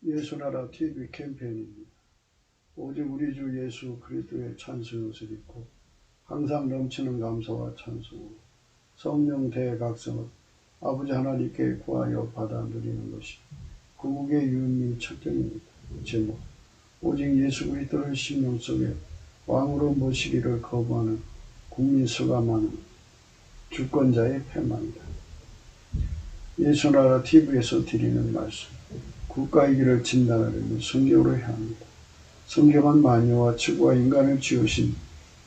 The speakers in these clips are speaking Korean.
예수나라 TV 캠페인입니다. 오직 우리 주 예수 그리스도의 찬송을 드리고 항상 넘치는 감사와 찬송으로 성령 대각성을 아버지 하나님께 구하여 받아 누리는 것이 구국의 유미 첫경입니다. 제목 오직 예수 그리스도를 심령 속에 왕으로 모시기를 거부하는 국민 수가 많은 주권자의 패망이다. 예수나라 TV에서 드리는 말씀 국가의 길을 진단하려면 성경으로 해야 합니다. 성경은 만유와 지구와 인간을 지으신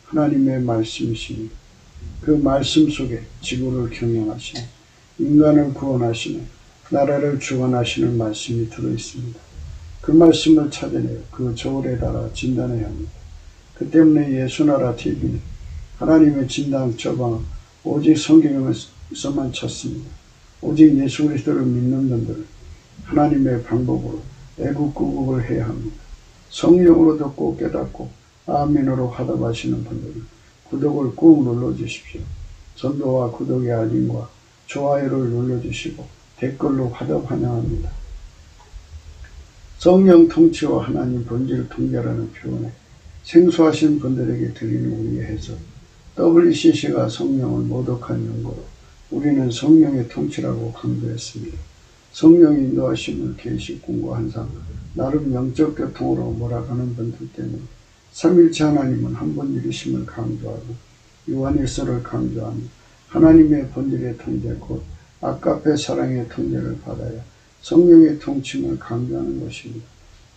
하나님의 말씀이십니다. 그 말씀 속에 지구를 경영하시는 인간을 구원하시는 나라를 주관하시는 말씀이 들어있습니다. 그 말씀을 찾아내어 그 저울에 달아 진단해야 합니다. 그 때문에 예수나라 TV는 하나님의 진단 처방 오직 성경에서만 찾습니다. 오직 예수 그리스도를 믿는 분들은 하나님의 방법으로 애국구국을 해야 합니다. 성령으로 듣고 깨닫고 아멘으로 화답하시는 분들은 구독을 꾹 눌러주십시오. 전도와 구독의 알림과 좋아요를 눌러주시고 댓글로 화답 환영합니다. 성령 통치와 하나님 본질 통제라는 표현에 생소하신 분들에게 드리는 우리의 해석 WCC가 성령을 모독한 연고로 우리는 성령의 통치라고 강조했습니다. 성령 인도하심을 계시 공부한 상 나름 영적 교통으로 몰아가는 분들 때문에 삼일체 하나님은 한 분이심을 강조하고 요한일서를 강조하며 하나님의 본질의 통제 곧 아가페 사랑의 통제를 받아야 성령의 통칭을 강조하는 것입니다.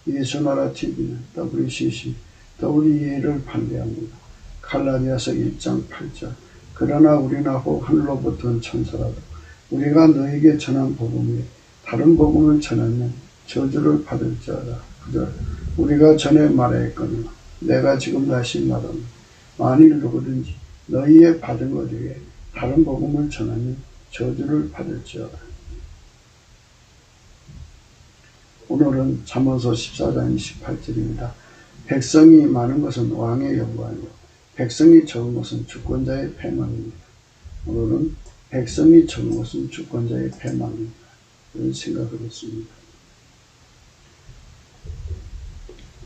예수나라 TV는 WCC, WEA를 반대합니다. 갈라디아서 1장 8절 그러나 우리나 혹 하늘로부터 온 천사라도 우리가 너에게 전한 복음에 다른 복음을 전하면 저주를 받을지어다. 그절 우리가 전에 말하였거니와 내가 지금 다시 말하노니 만일 누구든지 너희의 받은 것 외에 다른 복음을 전하면 저주를 받을지어다. 오늘은 잠언서 14장 28절입니다. 백성이 많은 것은 왕의 영광이요 백성이 적은 것은 주권자의 패망입니다. 오늘은 백성이 적은 것은 주권자의 패망입니다. 이런 생각을 했습니다.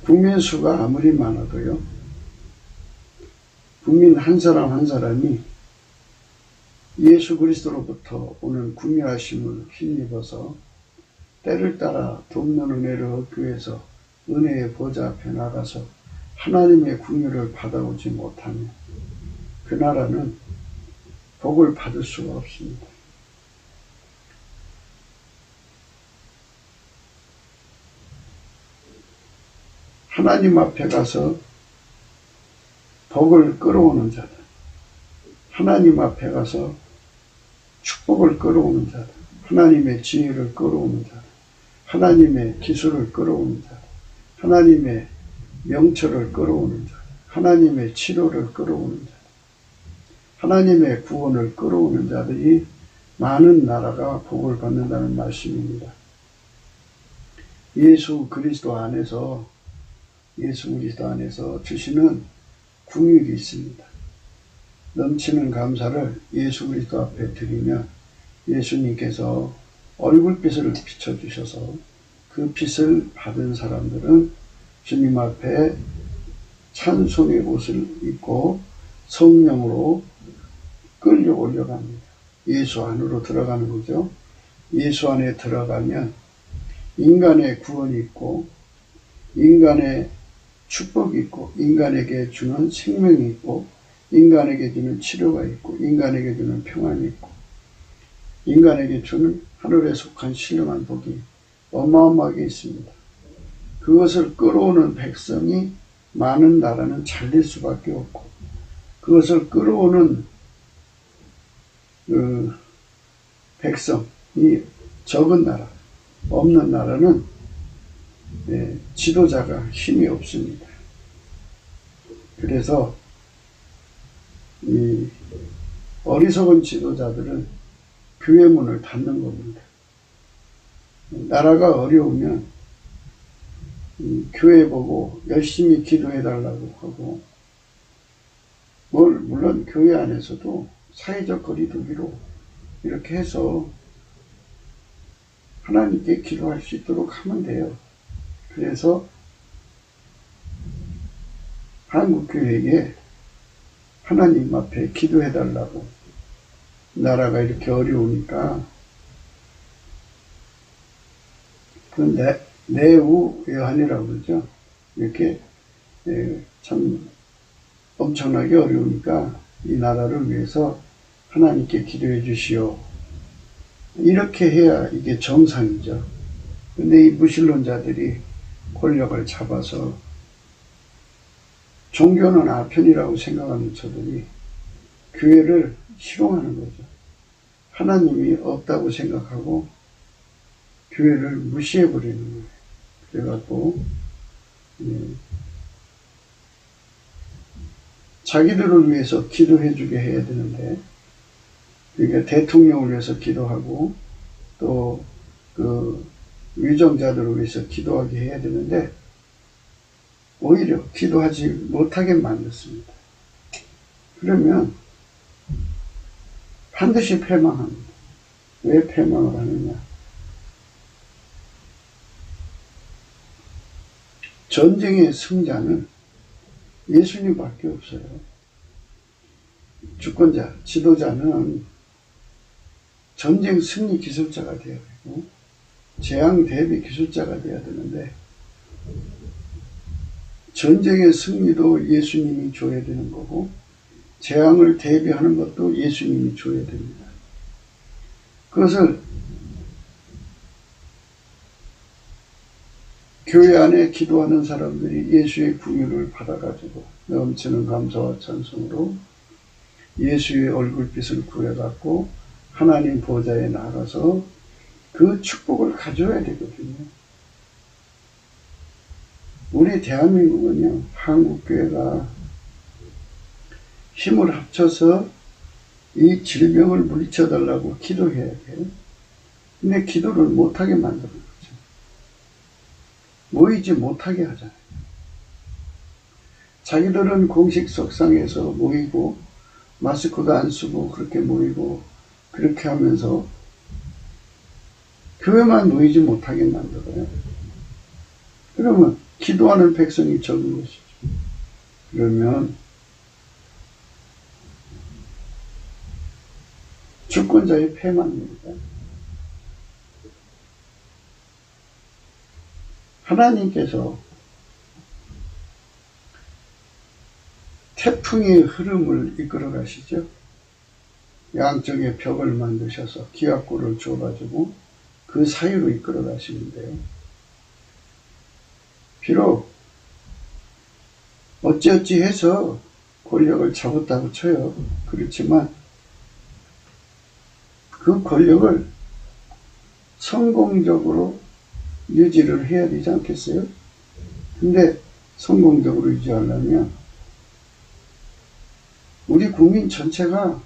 국민 수가 아무리 많아도요, 국민 한 사람 한 사람이 예수 그리스도로부터 오는 국민하심을 힘입어서 때를 따라 돕는 은혜를 얻기 위해서 은혜의 보좌 앞에 나가서 하나님의 국류를 받아오지 못하면 그 나라는 복을 받을 수가 없습니다. 하나님 앞에 가서 복을 끌어오는 자들, 하나님 앞에 가서 축복을 끌어오는 자들, 하나님의 지혜를 끌어오는 자들, 하나님의 기술을 끌어오는 자들, 하나님의 명철을 끌어오는 자들, 하나님의 치료를 끌어오는 자들, 하나님의 구원을 끌어오는 자들이 많은 나라가 복을 받는다는 말씀입니다. 예수 그리스도 안에서 주시는 궁율이 있습니다. 넘치는 감사를 예수 그리스도 앞에 드리면 예수님께서 얼굴빛을 비춰주셔서 그 빛을 받은 사람들은 주님 앞에 찬송의 옷을 입고 성령으로 끌려 올려갑니다. 예수 안으로 들어가는 거죠. 예수 안에 들어가면 인간의 구원이 있고 인간의 축복이 있고 인간에게 주는 생명이 있고 인간에게 주는 치료가 있고 인간에게 주는 평안이 있고 인간에게 주는 하늘에 속한 신령한 복이 어마어마하게 있습니다. 그것을 끌어오는 백성이 많은 나라는 잘릴 수밖에 없고 그것을 끌어오는 백성이 적은 나라, 없는 나라는 지도자가 힘이 없습니다. 그래서 이 어리석은 지도자들은 교회 문을 닫는 겁니다. 나라가 어려우면 교회 보고 열심히 기도해달라고 하고 물론 교회 안에서도 사회적 거리두기로 이렇게 해서 하나님께 기도할 수 있도록 하면 돼요. 그래서 한국교회에 하나님 앞에 기도해달라고, 나라가 이렇게 어려우니까 그 내우여한이라고 그러죠. 이렇게 참 엄청나게 어려우니까 이 나라를 위해서 하나님께 기도해 주시오. 이렇게 해야 이게 정상이죠. 근데 이 무신론자들이 권력을 잡아서 종교는 아편이라고 생각하는 저들이 교회를 희롱하는 거죠. 하나님이 없다고 생각하고 교회를 무시해버리는 거예요. 그래갖고 자기들을 위해서 기도해주게 해야 되는데, 그러니까 대통령을 위해서 기도하고 또 그 위정자들을 위해서 기도하게 해야 되는데 오히려 기도하지 못하게 만들었습니다. 그러면 반드시 패망합니다. 왜 패망을 하느냐? 전쟁의 승자는 예수님밖에 없어요. 주권자, 지도자는 전쟁 승리 기술자가 되어야 되고 재앙 대비 기술자가 되어야 되는데, 전쟁의 승리도 예수님이 줘야 되는 거고 재앙을 대비하는 것도 예수님이 줘야 됩니다. 그것을 교회 안에 기도하는 사람들이 예수의 긍휼을 받아가지고 넘치는 감사와 찬송으로 예수의 얼굴빛을 구해갖고 하나님 보좌에 나가서 그 축복을 가져야 되거든요. 우리 대한민국은요, 한국교회가 힘을 합쳐서 이 질병을 물리쳐달라고 기도해야 돼요. 근데 기도를 못하게 만드는 거죠. 모이지 못하게 하잖아요. 자기들은 공식 석상에서 모이고 마스크도 안 쓰고 그렇게 모이고 그렇게 하면서 교회만 모이지 못하게 만들어요. 그러면 기도하는 백성이 적은 것이죠. 그러면 주권자의 패망입니다. 하나님께서 태풍의 흐름을 이끌어 가시죠. 양쪽에 벽을 만드셔서 기압골을 줘가지고 그 사이로 이끌어 가시는데요. 비록 어찌어찌 해서 권력을 잡았다고 쳐요. 그렇지만 그 권력을 성공적으로 유지를 해야 되지 않겠어요? 근데 성공적으로 유지하려면 우리 국민 전체가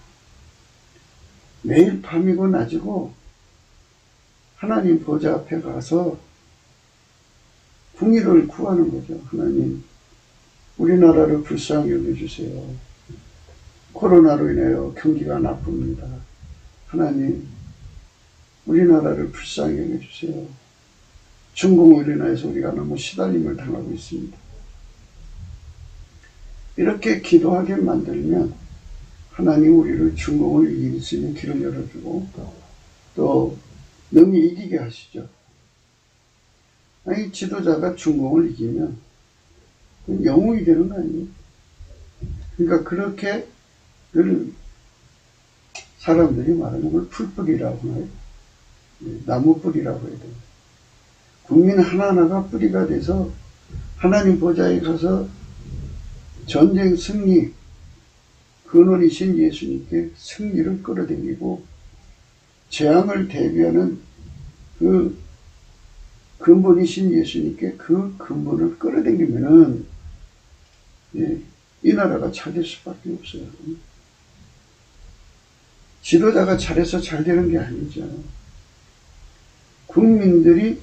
매일 밤이고 낮이고 하나님 보좌 앞에 가서 궁의를 구하는 거죠. 하나님, 우리나라를 불쌍히 여겨주세요. 코로나로 인하여 경기가 나쁩니다. 하나님, 우리나라를 불쌍히 여겨주세요. 중공으로 인해서 우리가 너무 시달림을 당하고 있습니다. 이렇게 기도하게 만들면 하나님 우리를 중공을 이길 수 있는 길을 열어주고 또 능히 이기게 하시죠. 아니, 지도자가 중공을 이기면 영웅이 되는 거 아니에요? 그러니까 그렇게 늘 사람들이 말하는 걸 풀뿌리라고 해요. 나무 뿌리라고 해야 돼요. 국민 하나하나가 뿌리가 돼서 하나님 보좌에 가서 전쟁 승리, 근원이신 예수님께 승리를 끌어당기고 재앙을 대비하는 그 근본이신 예수님께 그 근본을 끌어당기면은 이 나라가 잘 될 수밖에 없어요. 지도자가 잘해서 잘 되는 게 아니죠. 국민들이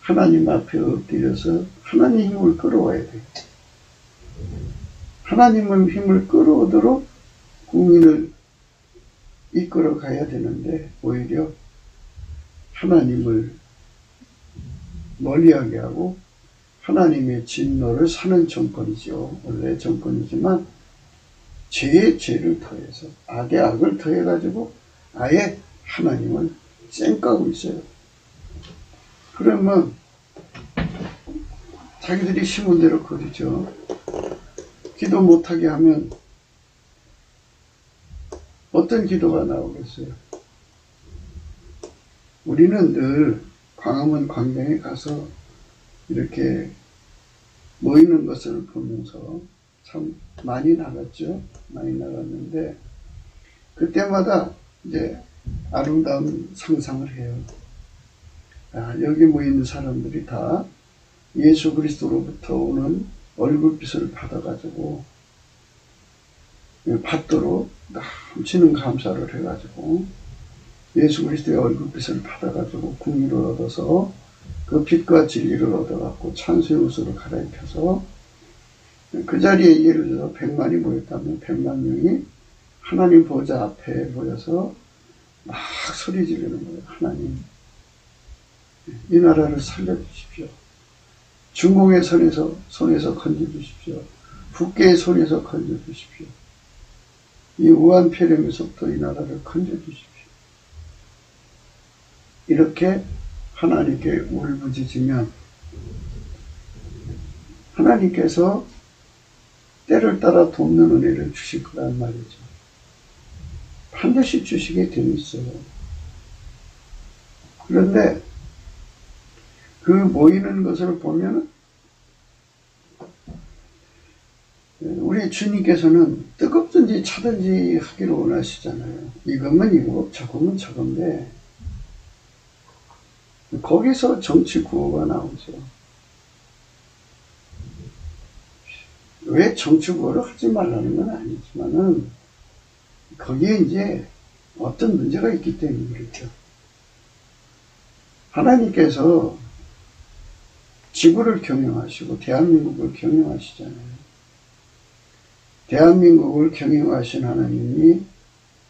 하나님 앞에 엎드려서 하나님 힘을 끌어와야 돼요. 하나님의 힘을 끌어오도록 국민을 이끌어 가야 되는데 오히려 하나님을 멀리하게 하고 하나님의 진노를 사는 정권이죠. 원래 정권이지만 죄에 죄를 더해서 악에 악을 더해가지고 아예 하나님을 쌩까고 있어요. 그러면 자기들이 심은 대로 거두죠. 기도 못하게 하면 어떤 기도가 나오겠어요? 우리는 늘 광화문 광장에 가서 이렇게 모이는 것을 보면서 참 많이 나갔죠. 많이 나갔는데 그때마다 이제 아름다운 상상을 해요. 여기 모이는 사람들이 다 예수 그리스도로부터 오는 얼굴빛을 받아가지고 받도록 넘치는 감사를 해가지고 예수 그리스도의 얼굴빛을 받아가지고 국리를 얻어서 그 빛과 진리를 얻어갖고 찬수의 옷으로 갈아입혀서 그 자리에 예를 들어 100만이 모였다면 100만 명이 하나님 보좌 앞에 모여서 막 소리 지르는 거예요. 하나님, 이 나라를 살려주십시오. 중공의 손에서 건져주십시오. 북계의 손에서 건져주십시오. 이 우한 폐렴에서부터 이 나라를 건져주십시오. 이렇게 하나님께 울부짖으면 하나님께서 때를 따라 돕는 은혜를 주실 거란 말이죠. 반드시 주시게 되어 있어요. 그런데 그 모이는 것을 보면 우리 주님께서는 뜨겁든지 차든지 하기를 원하시잖아요. 이거면 이거, 저거면 저건데 거기서 정치 구호가 나오죠. 왜 정치 구호를 하지 말라는 건 아니지만은 거기에 이제 어떤 문제가 있기 때문에 그렇죠. 하나님께서 지구를 경영하시고 대한민국을 경영하시잖아요. 대한민국을 경영하신 하나님이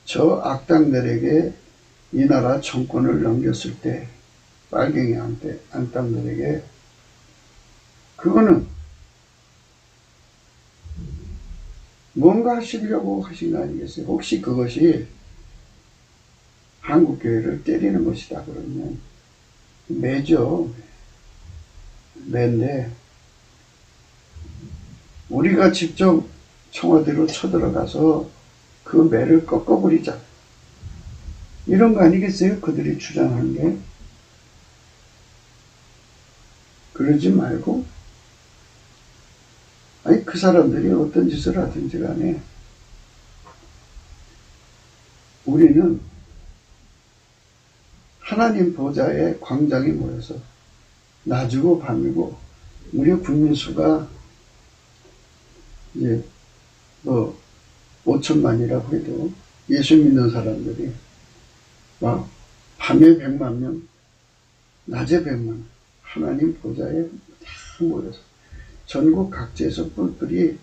저 악당들에게 이 나라 정권을 넘겼을 때 빨갱이 악당들에게 그거는 뭔가 하시려고 하신 거 아니겠어요? 혹시 그것이 한국교회를 때리는 것이다 그러면 매죠. 매인데 우리가 직접 청와대로 쳐들어가서 그 매를 꺾어버리자. 이런 거 아니겠어요? 그들이 주장하는 게. 그러지 말고 아니 그 사람들이 어떤 짓을 하든지 간에 우리는 하나님 보좌의 광장에 모여서 낮이고 밤이고 우리 국민 수가 이제 5천만이라고 해도 예수 믿는 사람들이 막 밤에 100만 명, 낮에 100만 명, 하나님 보좌에 다 모여서 전국 각지에서 뿔뿔이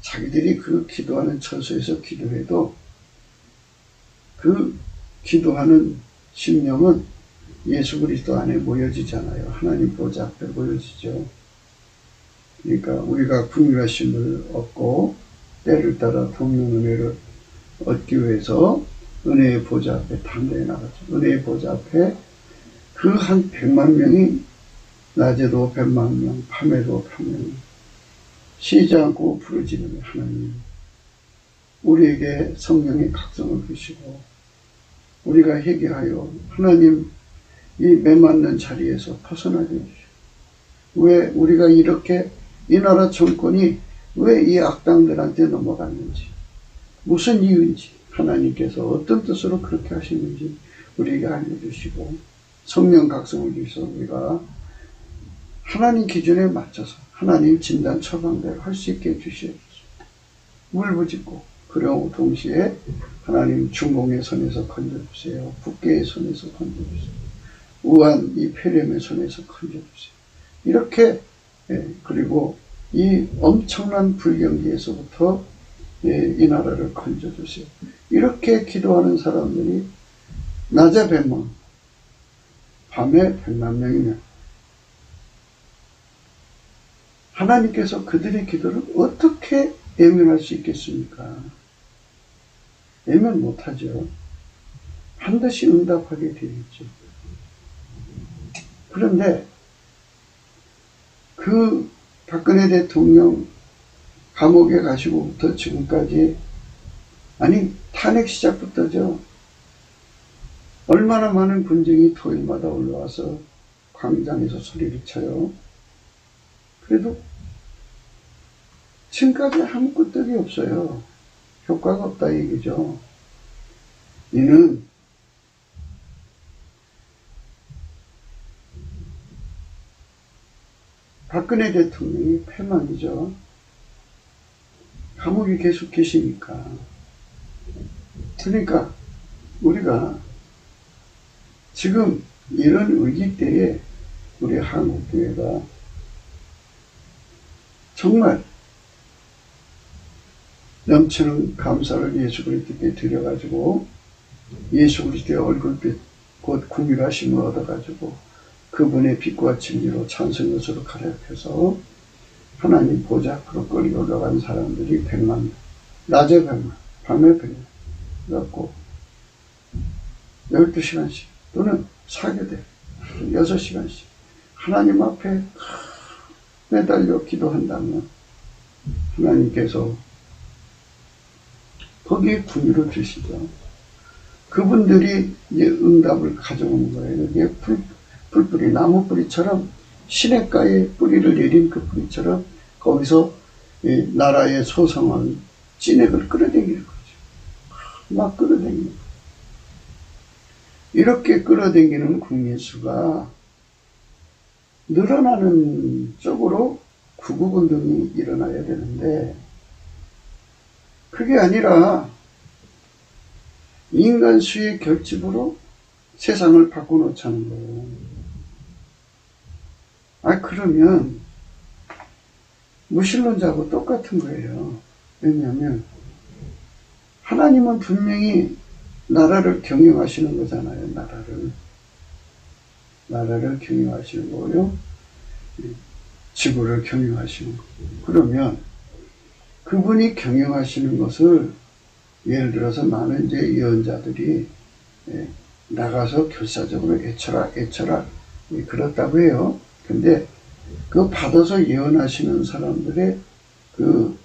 자기들이 그 기도하는 처소에서 기도해도 그 기도하는 심령은 예수 그리스도 안에 모여지잖아요. 하나님 보좌 앞에 모여지죠. 그러니까 우리가 긍휼하심을 얻고 때를 따라 돕는 은혜를 얻기 위해서 은혜의 보좌 앞에 담대히 나가죠. 은혜의 보좌 앞에 그 한 100만 명이 낮에도 100만 명, 밤에도 100명 쉬지 않고 부르짖는 하나님, 우리에게 성령의 각성을 주시고 우리가 회개하여 하나님 이 매맞는 자리에서 벗어나게 해주시고 왜 우리가 이렇게 이 나라 정권이 왜 이 악당들한테 넘어갔는지 무슨 이유인지 하나님께서 어떤 뜻으로 그렇게 하시는지 우리에게 알려주시고 성령 각성을 주셔서 우리가 하나님 기준에 맞춰서 하나님 진단 처방대로 할 수 있게 해주시옵소서. 울부짖고 그러고 동시에 하나님 중공의 손에서 건져주세요. 북계의 손에서 건져주세요. 우한 이 폐렴의 손에서 건져주세요. 이렇게 그리고 이 엄청난 불경기에서부터 이 나라를 건져주세요. 이렇게 기도하는 사람들이 낮에 100만, 밤에 100만 명이면 하나님께서 그들의 기도를 어떻게 외면할 수 있겠습니까? 외면 못하죠. 반드시 응답하게 되겠죠. 그런데 그 박근혜 대통령 감옥에 가시고부터 지금까지, 아니 탄핵 시작부터죠. 얼마나 많은 군중이 토요일마다 올라와서 광장에서 소리를 쳐요. 그래도 지금까지 아무 끄떡이 없어요. 효과가 없다 얘기죠. 이는 박근혜 대통령이 패망이죠. 감옥에 계속 계시니까. 그러니까 우리가 지금 이런 위기 때에 우리 한국교회가 정말 넘치는 감사를 예수 그리스도께 드려가지고 예수 그리스도의 얼굴빛 곧 궁일하심을 얻어가지고 그분의 빛과 진리로 찬송 요소로 가르쳐서 하나님 보좌 앞으로 끌이 올라간 사람들이 100만 명, 낮에 100만, 밤에 100만 그래갖고 12시간씩 또는 사교대 6시간씩 하나님 앞에 매달려 기도한다면 하나님께서 거기에 궁유를 주시죠. 그분들이 이제 응답을 가져오는 거예요. 이게 풀뿌리, 나무뿌리처럼 시냇가에 뿌리를 내린 그 뿌리처럼 거기서 이 나라의 소성한 찐액을 끌어당기는 거죠. 막 끌어당기는 거예요. 이렇게 끌어당기는 국민수가 늘어나는 쪽으로 구국운동이 일어나야 되는데 그게 아니라 인간 수의 결집으로 세상을 바꿔놓자는 거예요. 그러면 무신론자하고 똑같은 거예요. 왜냐하면 하나님은 분명히 나라를 경영하시는 거잖아요. 나라를 경영하시는 거고요. 지구를 경영하시는 거. 그러면 그분이 경영하시는 것을 예를 들어서 많은 이제 예언자들이 나가서 결사적으로 애처라 그렇다고 해요. 근데 그 받아서 예언하시는 사람들의 그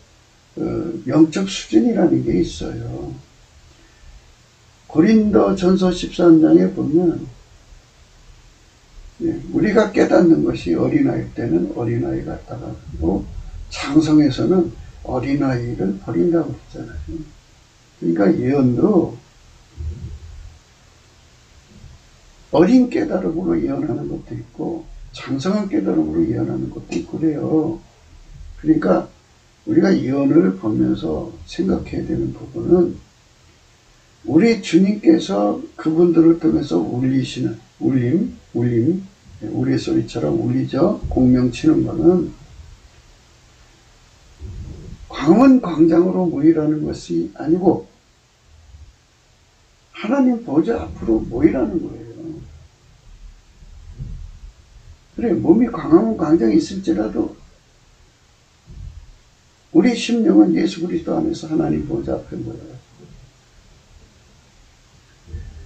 영적 수준이라는 게 있어요. 고린도전서 13장에 보면 우리가 깨닫는 것이 어린아이 때는 어린아이 같다가 또 장성에서는 어린아이를 버린다고 했잖아요. 그러니까 예언도 어린 깨달음으로 예언하는 것도 있고 장성한 깨달음으로 예언하는 것도 있고 그래요. 그러니까 우리가 예언을 보면서 생각해야 되는 부분은 우리 주님께서 그분들을 통해서 울리시는 울림 우리 소리처럼 울리죠. 공명 치는 거는 광원 광장으로 모이라는 것이 아니고 하나님 보좌 앞으로 모이라는 거예요. 그래, 몸이 광화문 광장에 있을지라도 우리 심령은 예수 그리스도 안에서 하나님 보좌 앞에 모여요.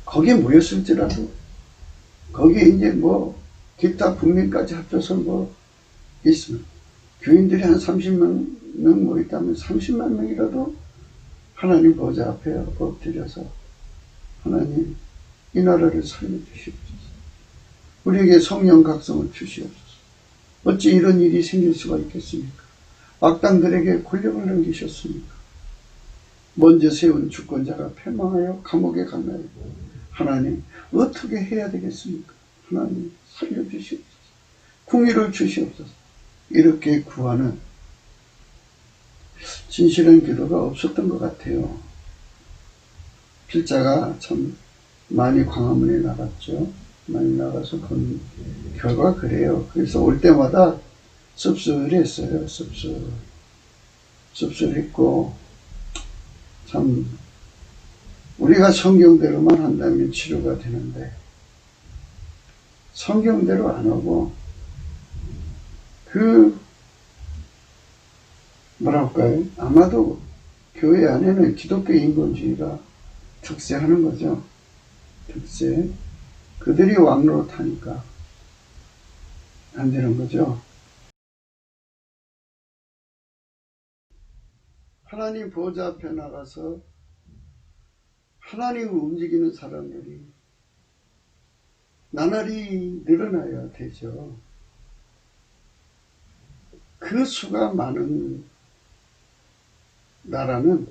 거기에 모였을지라도 거기에 이제 뭐 기타 국민까지 합쳐서 뭐 있으면 교인들이 한 30만 명 모였다면 30만 명이라도 하나님 보좌 앞에 엎드려서 하나님 이 나라를 살려주시옵소서. 우리에게 성령 각성을 주시옵소서. 어찌 이런 일이 생길 수가 있겠습니까? 악당들에게 권력을 넘기셨습니까? 먼저 세운 주권자가 패망하여 감옥에 갔나요? 하나님 어떻게 해야 되겠습니까? 하나님 살려주시옵소서. 궁의를 주시옵소서. 이렇게 구하는 진실한 기도가 없었던 것 같아요. 필자가 참 많이 광화문에 나갔죠. 많이 나가서 본 결과 그래요. 그래서 올 때마다 씁쓸했어요. 씁쓸했고 참 우리가 성경대로만 한다면 치료가 되는데 성경대로 안 하고 그 뭐라 할까요? 아마도 교회 안에는 기독교 인본주의가 득세하는 거죠. 득세. 그들이 왕노릇 하니까 안 되는 거죠. 하나님 보좌 앞에 나가서 하나님을 움직이는 사람들이 나날이 늘어나야 되죠. 그 수가 많은 나라는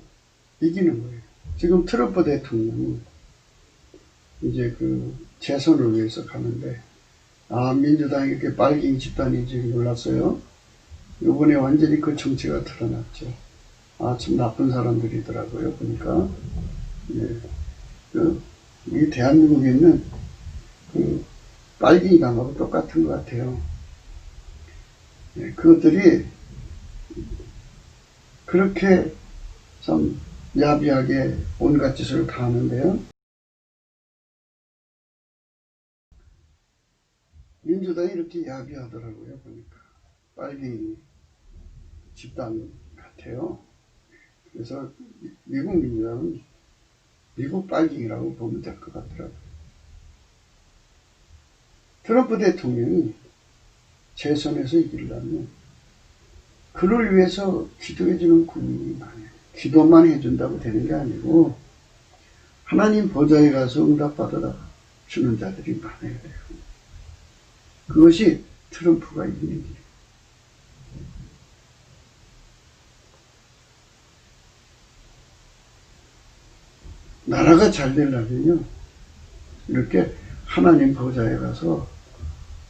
이기는 거예요. 지금 트럼프 대통령이 이제 그 재선을 위해서 가는데, 민주당이 이렇게 빨갱이 집단인지 몰랐어요. 이번에 완전히 그 정치가 드러났죠. 참 나쁜 사람들이더라고요. 보니까. 예. 이 대한민국에 있는 그 빨갱이 강하고 똑같은 것 같아요. 예, 그것들이 그렇게 참 야비하게 온갖 짓을 다 하는데요. 민주당이 이렇게 야비하더라고요. 보니까 빨갱이 집단 같아요. 그래서 미국 민주당은 미국 빨갱이라고 보면 될 것 같더라고요. 트럼프 대통령이 재선에서 이기려면 그를 위해서 기도해주는 국민이 많아요. 기도만 해준다고 되는 게 아니고 하나님 보좌에 가서 응답받아 주는 자들이 많아야 돼요. 그것이 트럼프가 이기는 길이에요. 나라가 잘 되려면요, 이렇게 하나님 보좌에 가서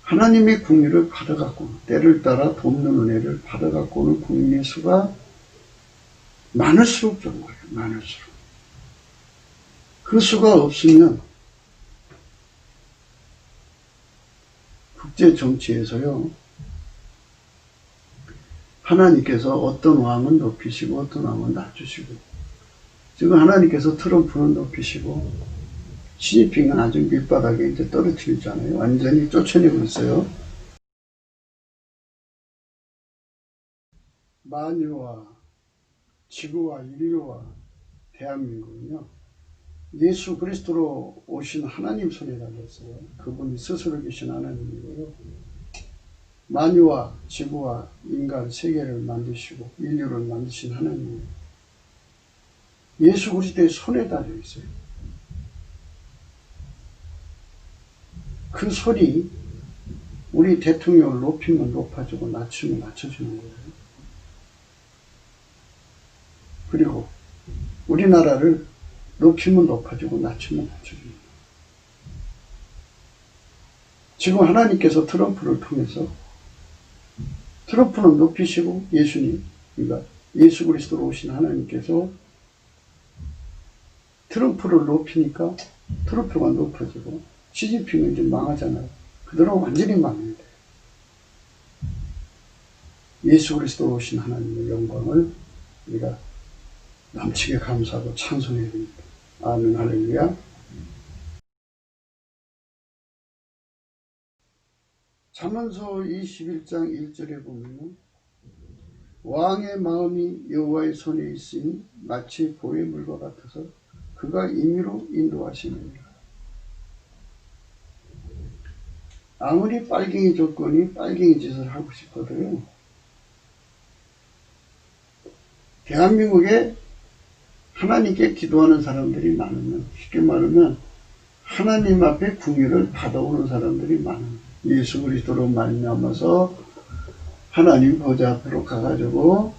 하나님의 국리를 받아갖고 때를 따라 돕는 은혜를 받아갖고 오는 국민의 수가 많을수록 좋은 거예요. 많을수록. 그 수가 없으면 국제 정치에서요, 하나님께서 어떤 왕은 높이시고 어떤 왕은 낮추시고, 지금 하나님께서 트럼프는 높이시고 시진핑은 아주 밑바닥에 이제 떨어뜨리잖아요. 완전히 쫓아내고 있어요. 만유와 지구와 인류와 대한민국은요, 예수 그리스도로 오신 하나님 손에 달렸어요. 그분이 스스로 계신 하나님이고요. 만유와 지구와 인간 세계를 만드시고 인류를 만드신 하나님이에요. 예수 그리스도의 손에 달려 있어요. 그 손이 우리 대통령을 높이면 높아지고 낮추면 낮춰주는 거예요. 그리고 우리나라를 높이면 높아지고 낮추면 낮춰주는 거예요. 지금 하나님께서 트럼프를 통해서 트럼프는 높이시고 예수님, 그러니까 예수 그리스도로 오신 하나님께서 트럼프를 높이니까 트럼프가 높아지고 시진핑은 이제 망하잖아요. 그대로 완전히 망해야 돼요. 예수 그리스도로 오신 하나님의 영광을 우리가 넘치게 감사하고 찬송해야 됩니다. 아멘, 할렐루야. 잠언서 21장 1절에 보면 왕의 마음이 여호와의 손에 있으니 마치 보의 물과 같아서 그가 임의로 인도하시느니라. 아무리 빨갱이 조건이 빨갱이 짓을 하고 싶어도요, 대한민국에 하나님께 기도하는 사람들이 많으면, 쉽게 말하면 하나님 앞에 궁유를 받아오는 사람들이 많은, 예수 그리스도로 말미암아서 하나님 보좌 앞으로 가가지고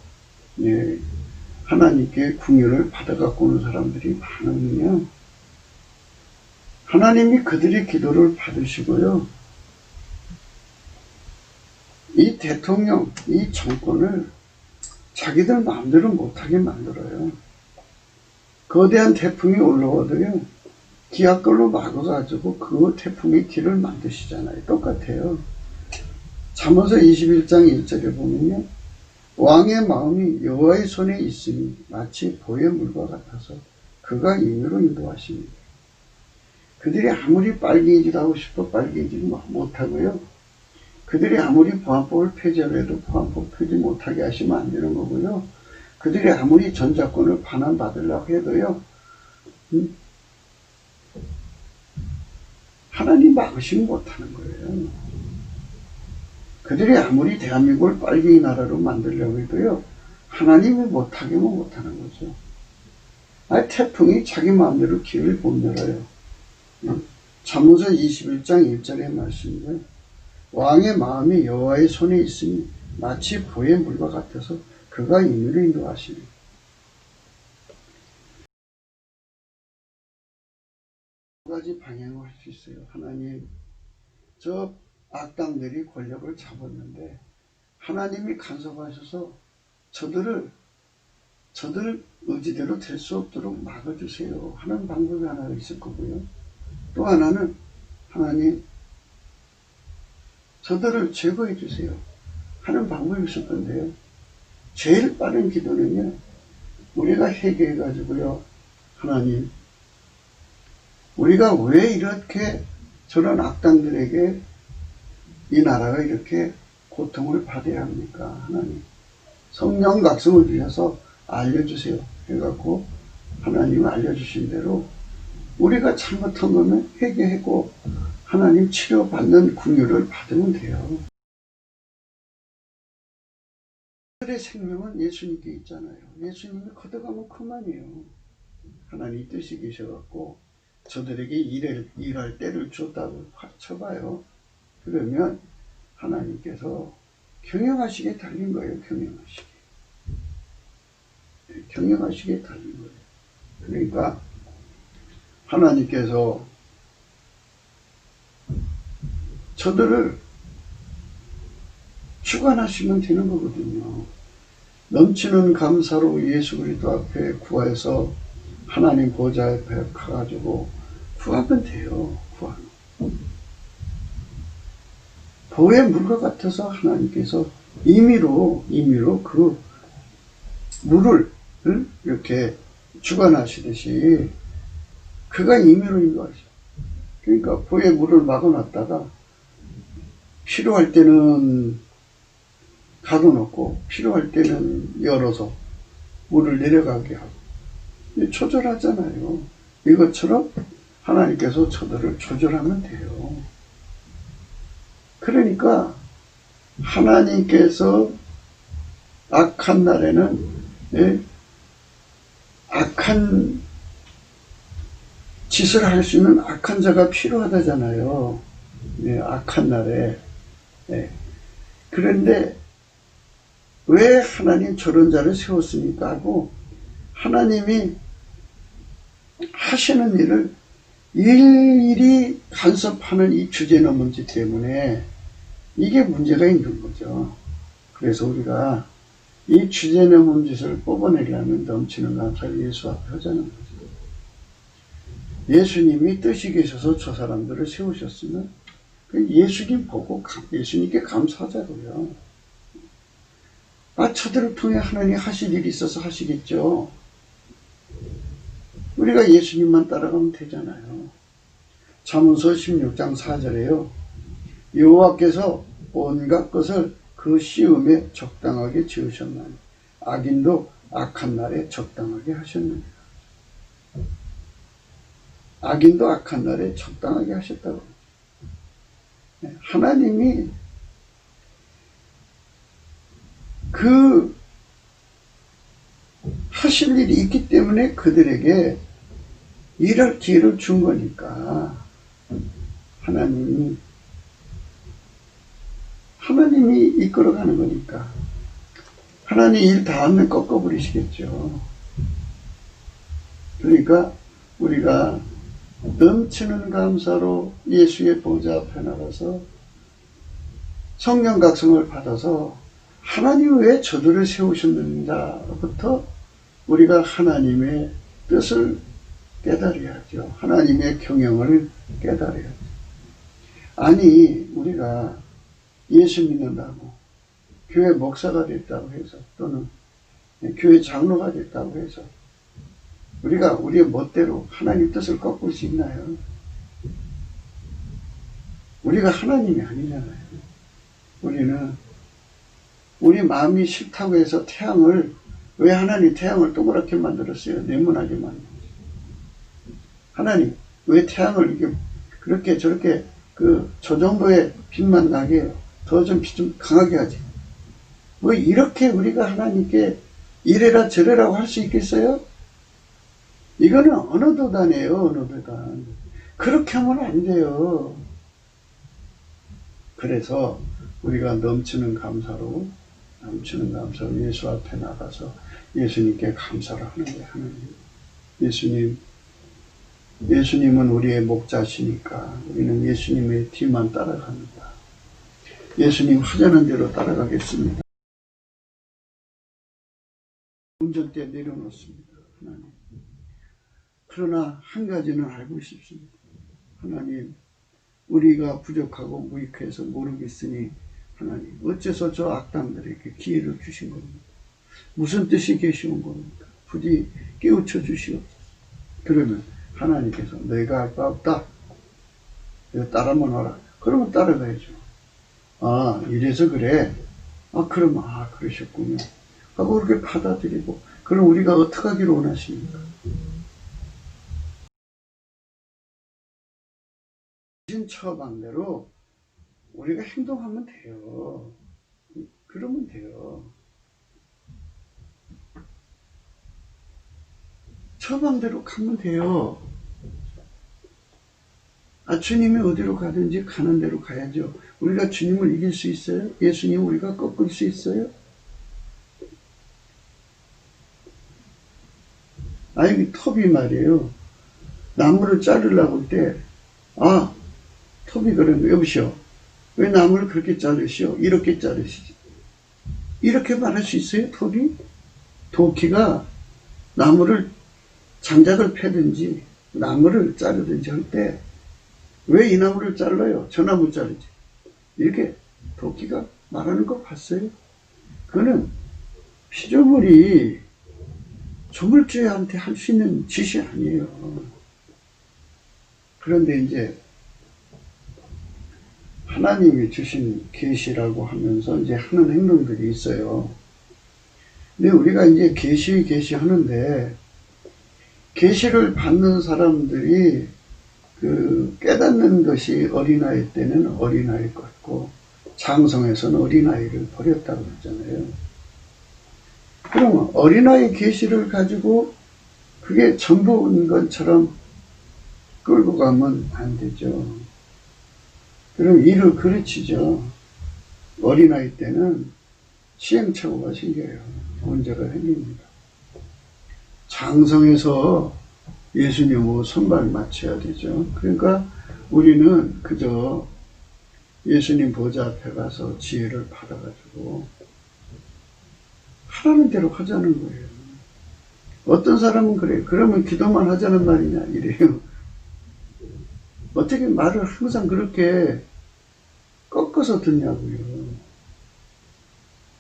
하나님께 궁유를 받아갖고 오는 사람들이 많으면요, 하나님이 그들의 기도를 받으시고요, 이 대통령, 이 정권을 자기들 마음대로 못하게 만들어요. 거대한 태풍이 올라와도요, 기압걸로 막아가지고 그 태풍의 길을 만드시잖아요. 똑같아요. 잠언서 21장 1절에 보면요, 왕의 마음이 여호와의 손에 있으니 마치 보의 물과 같아서 그가 임의로 인도하십니다. 그들이 아무리 빨갱이짓 하고 싶어 빨갱이짓 못하고요, 그들이 아무리 보안법을 폐지하려 해도 보안법 폐지 못하게 하시면 안 되는 거고요. 그들이 아무리 전자권을 반환받으려고 해도요, 하나님 막으시면 못하는 거예요. 그들이 아무리 대한민국을 빨갱이 나라로 만들려고 해도요, 하나님이 못하게는 못하는 거죠. 아니, 태풍이 자기 마음대로 길을 못 열어요. 잠언서 21장 1절의 말씀인데, 왕의 마음이 여호와의 손에 있으니 마치 보의 물과 같아서 그가 임의로 인도하시니. 두 가지 방향을 할 수 있어요. 하나님, 저 악당들이 권력을 잡았는데 하나님이 간섭하셔서 저들 의지대로 될 수 없도록 막아주세요 하는 방법이 하나 있을 거고요. 또 하나는 하나님, 저들을 제거해 주세요 하는 방법이 있을 건데요. 제일 빠른 기도는요, 우리가 회개해 가지고요, 하나님, 우리가 왜 이렇게 저런 악당들에게 이 나라가 이렇게 고통을 받아야 합니까? 하나님, 성령 각성을 주셔서 알려주세요 해갖고 하나님 알려주신 대로 우리가 잘못한 거면 회개하고 하나님 치료받는 긍휼을 받으면 돼요. 그들의 생명은 예수님께 있잖아요. 예수님이 걷어가면 그만이에요. 하나님 뜻이 계셔갖고 저들에게 일할 때를 줬다고 쳐봐요. 그러면 하나님께서 경영하시게 달린 거예요. 경영하시게 달린 거예요. 그러니까 하나님께서 저들을 주관하시면 되는 거거든요. 넘치는 감사로 예수 그리스도 앞에 구하여서 하나님 보좌 앞에 가가지고 구하면 돼요. 구하면. 보의 물과 같아서 하나님께서 임의로 그 물을 이렇게 주관하시듯이 그가 임의로 인도하셔. 그러니까 보의 물을 막아놨다가 필요할 때는 가둬놓고 필요할 때는 열어서 물을 내려가게 하고 조절하잖아요. 이것처럼 하나님께서 저들을 조절하면 돼요. 그러니까 하나님께서 악한 날에는 악한 짓을 할 수 있는 악한 자가 필요하다잖아요. 악한 날에. 그런데 왜 하나님 저런 자를 세웠습니까? 하고 하나님이 하시는 일을 일일이 간섭하는 이 주제넘 문제 때문에 이게 문제가 있는 거죠. 그래서 우리가 이 주제넘은 짓을 뽑아내려면 넘치는 감사를 예수 앞에 하자는 거죠. 예수님이 뜻이 계셔서 저 사람들을 세우셨으면 예수님 보고 예수님께 감사하자고요. 저들을 통해 하나님 하실 일이 있어서 하시겠죠. 우리가 예수님만 따라가면 되잖아요. 잠언서 16장 4절에요. 여호와께서 온갖 것을 그 시음에 적당하게 지으셨나니 악인도 악한 날에 적당하게 하셨느니라. 악인도 악한 날에 적당하게 하셨다고. 하나님이 그 하실 일이 있기 때문에 그들에게 일할 기회를 준 거니까 하나님이 이끌어가는 거니까 하나님 일 다 하면 꺾어버리시겠죠. 그러니까 우리가 넘치는 감사로 예수의 보좌 앞에 나가서 성령 각성을 받아서 하나님 왜 저들을 세우셨는가부터 우리가 하나님의 뜻을 깨달아야죠. 하나님의 경영을 깨달아야죠. 아니 우리가 예수 믿는다고 교회 목사가 됐다고 해서 또는 교회 장로가 됐다고 해서 우리가 우리의 멋대로 하나님 뜻을 꺾을 수 있나요? 우리가 하나님이 아니잖아요. 우리 마음이 싫다고 해서 태양을, 왜 하나님 태양을 동그랗게 만들었어요? 네모나게 만들었어요. 하나님 왜 태양을 이렇게 그렇게 저렇게 저 정도의 빛만 나게 해요? 더 좀 빛 좀 강하게 하지. 뭐 이렇게 우리가 하나님께 이래라 저래라고 할 수 있겠어요? 이거는 어느 도단이에요, 어느 도단. 그렇게 하면 안 돼요. 그래서 우리가 넘치는 감사로 예수 앞에 나가서 예수님께 감사를 하는 거예요. 하나님. 예수님은 우리의 목자시니까 우리는 예수님의 뒤만 따라갑니다. 예수님 하자는 대로 따라가겠습니다. 운전대 내려놓습니다. 하나님. 그러나 한 가지는 알고 싶습니다. 하나님, 우리가 부족하고 무익해서 모르겠으니 하나님, 어째서 저 악당들에게 기회를 주신 겁니까? 무슨 뜻이 계시온 겁니까? 부디 깨우쳐 주시옵소서. 그러면 하나님께서 내가 할 바 없다. 내가 따라만 와라. 그러면 따라가야죠. 아, 이래서 그래. 아, 그러면 그러셨군요. 하고 그렇게 받아들이고, 그럼 우리가 어떻게 하기를 원하십니까? 신 처방대로 우리가 행동하면 돼요. 그러면 돼요. 처방대로 가면 돼요. 주님이 어디로 가든지 가는 대로 가야죠. 우리가 주님을 이길 수 있어요? 예수님 우리가 꺾을 수 있어요? 이 톱이 말이에요. 나무를 자르려고 할 때, 톱이 그런 거, 여보시오. 왜 나무를 그렇게 자르시오? 이렇게 자르시지. 이렇게 말할 수 있어요, 톱이? 도끼가 나무를 장작을 패든지, 나무를 자르든지 할 때, 왜 이 나무를 잘라요? 저 나무 자르지. 이렇게 도끼가 말하는 거 봤어요? 그거는 피조물이 조물주한테 할 수 있는 짓이 아니에요. 그런데 이제 하나님이 주신 계시라고 하면서 이제 하는 행동들이 있어요. 근데 우리가 이제 계시 하는데 계시를 받는 사람들이 깨닫는 것이 어린아이 때는 어린아이 같고 장성에서는 어린아이를 버렸다고 그러잖아요. 그러면 어린아이 계시를 가지고 그게 전부인 것처럼 끌고 가면 안 되죠. 그럼 이를 그르치죠. 어린아이 때는 시행착오가 생겨요. 문제가 생깁니다. 장성에서 예수님으로 손발 맞춰야 되죠. 그러니까 우리는 그저 예수님 보좌 앞에 가서 지혜를 받아가지고 하라는 대로 하자는 거예요. 어떤 사람은 그래요. 그러면 기도만 하자는 말이냐 이래요. 어떻게 말을 항상 그렇게 꺾어서 듣냐고요.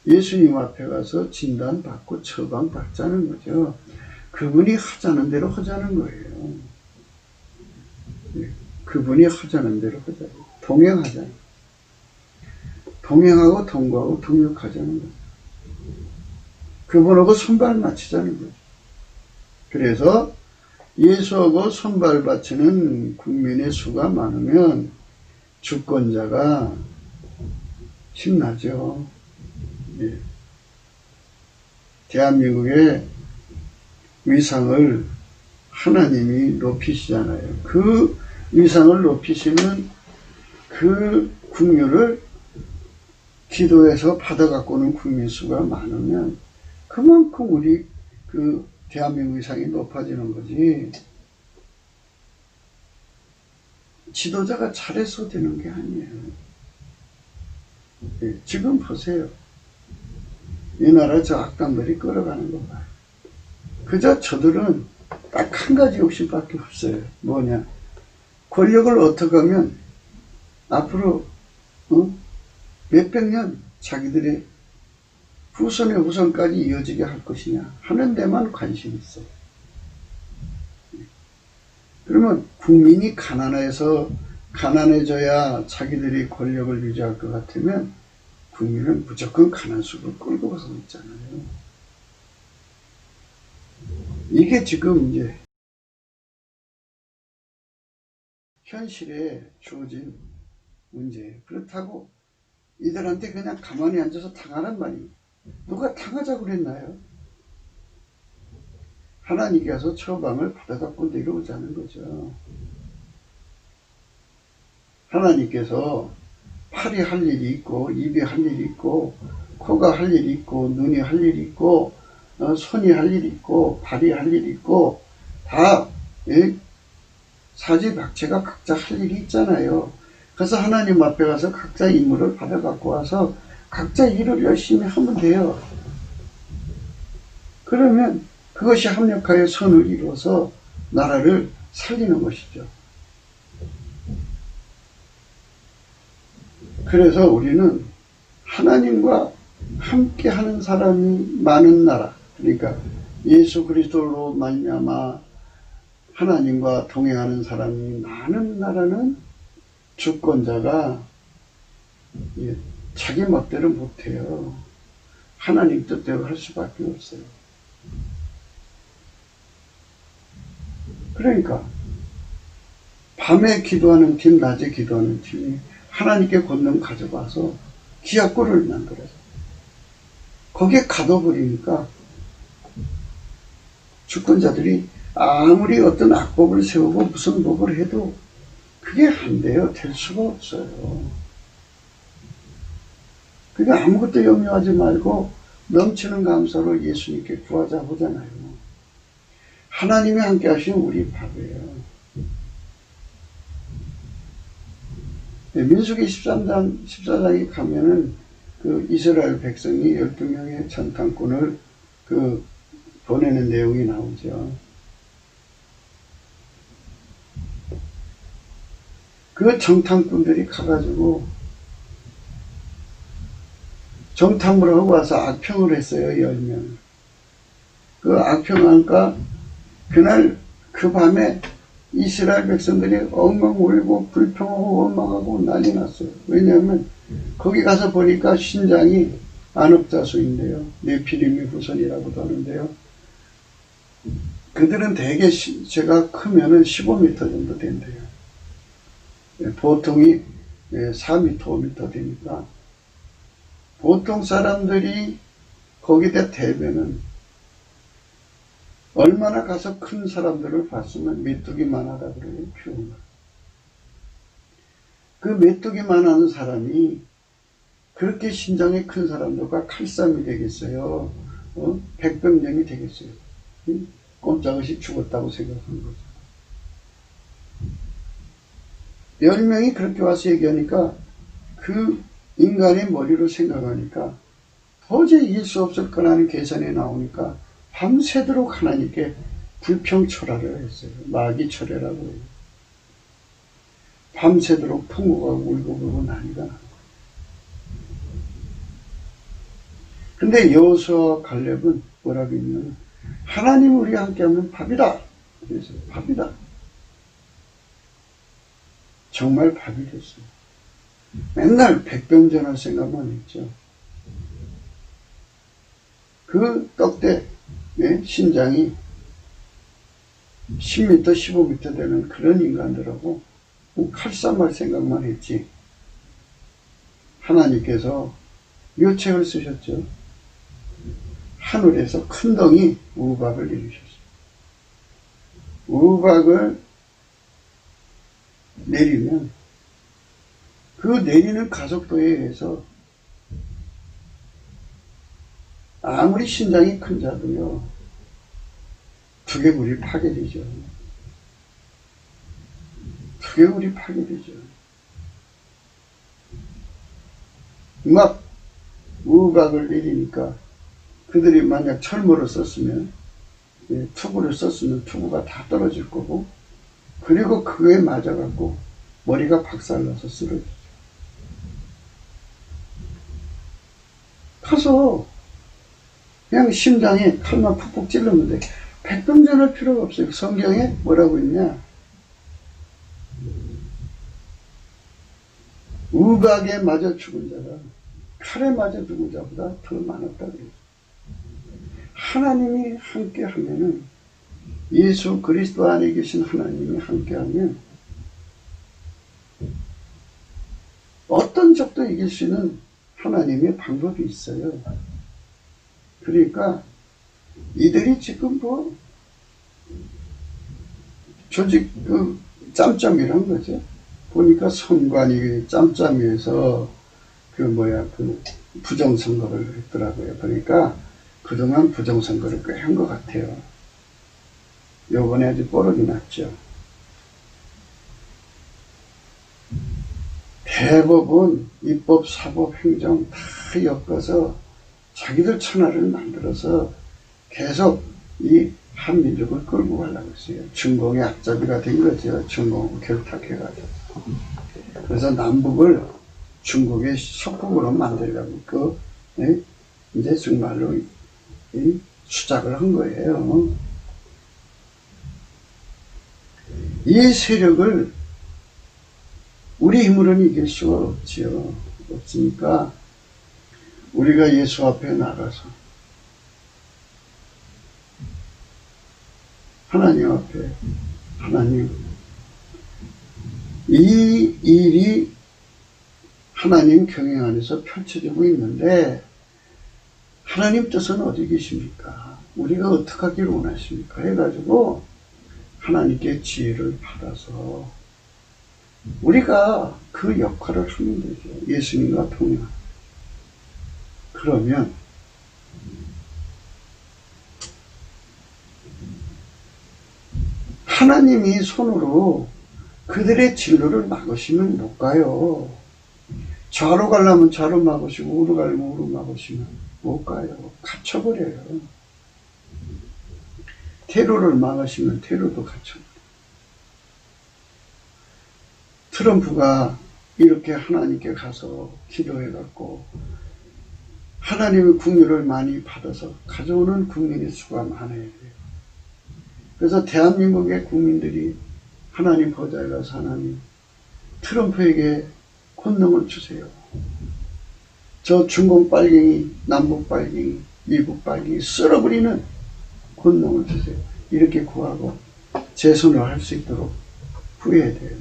예수님 앞에 가서 진단받고 처방받자는 거죠. 그분이 하자는 대로 하자는 거예요. 그분이 하자는 대로 하자는 거예요. 동행하자는 거예요. 동행하고 동거하고 동역하자는 거예요. 그분하고 손발 맞추자는 거예요. 그래서 예수하고 손발 맞추는 국민의 수가 많으면 주권자가 신나죠. 예. 대한민국의 위상을 하나님이 높이시잖아요. 그 위상을 높이시는 그 국률을 기도해서 받아갖고는 국민 수가 많으면 그만큼 우리 대한민국 위상이 높아지는 거지. 지도자가 잘해서 되는 게 아니에요. 예, 지금 보세요. 이 나라 저 악당들이 끌어가는 거 봐요. 그저 저들은 딱 한 가지 욕심밖에 없어요. 뭐냐? 권력을 어떻게 하면 앞으로 몇백 년 자기들의 후손의 후손까지 이어지게 할 것이냐 하는 데만 관심이 있어요. 그러면 국민이 가난해져야 자기들이 권력을 유지할 것 같으면 국민은 무조건 가난수를 끌고 가고 있잖아요. 이게 지금 이제 현실에 주어진 문제예요. 그렇다고 이들한테 그냥 가만히 앉아서 당하란 말이에요. 누가 당하자고 그랬나요? 하나님께서 처방을 받아갖고 내려오자는 거죠. 하나님께서 팔이 할 일이 있고, 입이 할 일이 있고, 코가 할 일이 있고, 눈이 할 일이 있고, 손이 할 일이 있고, 발이 할 일이 있고, 다 사지박체가 각자 할 일이 있잖아요. 그래서 하나님 앞에 가서 각자 임무를 받아갖고 와서 각자 일을 열심히 하면 돼요. 그러면 그것이 합력하여 선을 이루어서 나라를 살리는 것이죠. 그래서 우리는 하나님과 함께 하는 사람이 많은 나라, 그러니까 예수 그리스도로 말미암아 하나님과 동행하는 사람이 많은 나라는 주권자가 자기 멋대로 못해요. 하나님 뜻대로 할 수밖에 없어요. 그러니까 밤에 기도하는 팀, 낮에 기도하는 팀이 하나님께 권능 가져가서 기약골을 만들어서 거기에 가둬버리니까 주권자들이 아무리 어떤 악법을 세우고 무슨 법을 해도 그게 안 돼요. 될 수가 없어요. 그러니까 아무것도 염려하지 말고 넘치는 감사로 예수님께 구하자 보잖아요. 하나님이 함께 하시는 우리 밥이에요. 민수기 14장에 가면은 그 이스라엘 백성이 12명의 전탄꾼을 보내는 내용이 나오죠. 그 정탐꾼들이 가가지고 정탐을 하고 와서 악평을 했어요. 10명. 그 악평하니까 그날 그 밤에 이스라엘 백성들이 엉엉 울고 불평하고 원망하고 난리 났어요. 왜냐하면 거기 가서 보니까 신장이 안업자수인데요. 네피림의 후손이라고도 하는데요. 그들은 대개 제가 크면은 15m 정도 된대요. 보통이 4m, 5m 되니까 보통 사람들이 거기다 대면은 얼마나 가서 큰 사람들을 봤으면 메뚜기만 하다 그래요. 표현을. 그 메뚜기만 하는 사람이 그렇게 신장이 큰 사람들과 칼싸움이 되겠어요. 백병전이 되겠어요. 꼼짝없이 죽었다고 생각하는 거죠. 10명이 그렇게 와서 얘기하니까 그 인간의 머리로 생각하니까 도저히 이길 수 없을 거라는 계산이 나오니까 밤새도록 하나님께 불평철화를 했어요. 마귀철회라고 해요. 밤새도록 통곡하고 울고 난리가 나는 거예요. 근데 여호수아와 갈렙은 뭐라고 했냐면 하나님이 우리와 함께하면 밥이다. 그래서 밥이다. 정말 밥이 됐어요. 맨날 백병전할 생각만 했죠. 그 떡대 신장이 10m, 15m 되는 그런 인간들하고 칼싸움할 생각만 했지. 하나님께서 묘책을 쓰셨죠. 하늘에서 큰 덩이 우박을 내리셨어요. 우박을 내리면 그 내리는 가속도에 의해서 아무리 신장이 큰 자도요 두개골이 파괴되죠. 두개골이 파괴되죠. 막 우박을 내리니까 그들이 만약 철모를 썼으면 투구를 썼으면 투구가 다 떨어질 거고 그리고 그거에 맞아갖고 머리가 박살나서 쓰러지죠. 가서 그냥 심장에 칼만 푹푹 찔르면 돼. 백병전할 필요가 없어요. 성경에 뭐라고 있냐? 우박에 맞아 죽은 자가 칼에 맞아 죽은 자보다 더 많았다 그래요. 하나님이 함께 하면은, 예수 그리스도 안에 계신 하나님이 함께 하면 어떤 적도 이길 수 있는 하나님의 방법이 있어요. 그러니까 이들이 지금 조직 짬짬이란 거죠. 보니까 선관위 짬짬이에서 부정선거를 했더라고요. 그러니까 그동안 부정선거를 꽤 한 것 같아요. 요번에 아주 뽀록이 났죠. 대법원, 입법, 사법, 행정 다 엮어서 자기들 천하를 만들어서 계속 이 한민족을 끌고 가려고 했어요. 중공의 앞잡이가 된 거죠. 중공을 결탁해가지고. 그래서 남북을 중국의 속국으로 만들려고 이제 정말로 수작을 한 거예요. 이 세력을 우리 힘으로는 이길 수가 없지요. 없으니까 우리가 예수 앞에 나가서 하나님 앞에, 하나님, 이 일이 하나님 경영 안에서 펼쳐지고 있는데 하나님 뜻은 어디 계십니까? 우리가 어떻게 하기를 원하십니까? 해가지고 하나님께 지혜를 받아서 우리가 그 역할을 하면 되죠. 예수님과 동행. 그러면 하나님이 손으로 그들의 진로를 막으시면 못 가요. 좌로 가려면 좌로 막으시고 우로 가려면 우로 막으시면 못 가요. 갇혀버려요. 테러를 막으시면 테러도 갇혀버려요. 트럼프가 이렇게 하나님께 가서 기도해갖고 하나님의 궁유를 많이 받아서 가져오는 국민의 수가 많아야 돼요. 그래서 대한민국의 국민들이 하나님 보좌에 가서 하나님 트럼프에게 권능을 주세요. 저 중공 빨갱이, 남북 빨갱이, 미국 빨갱이 쓸어버리는 권능을 주세요. 이렇게 구하고 재선을 할 수 있도록 구해야 돼요.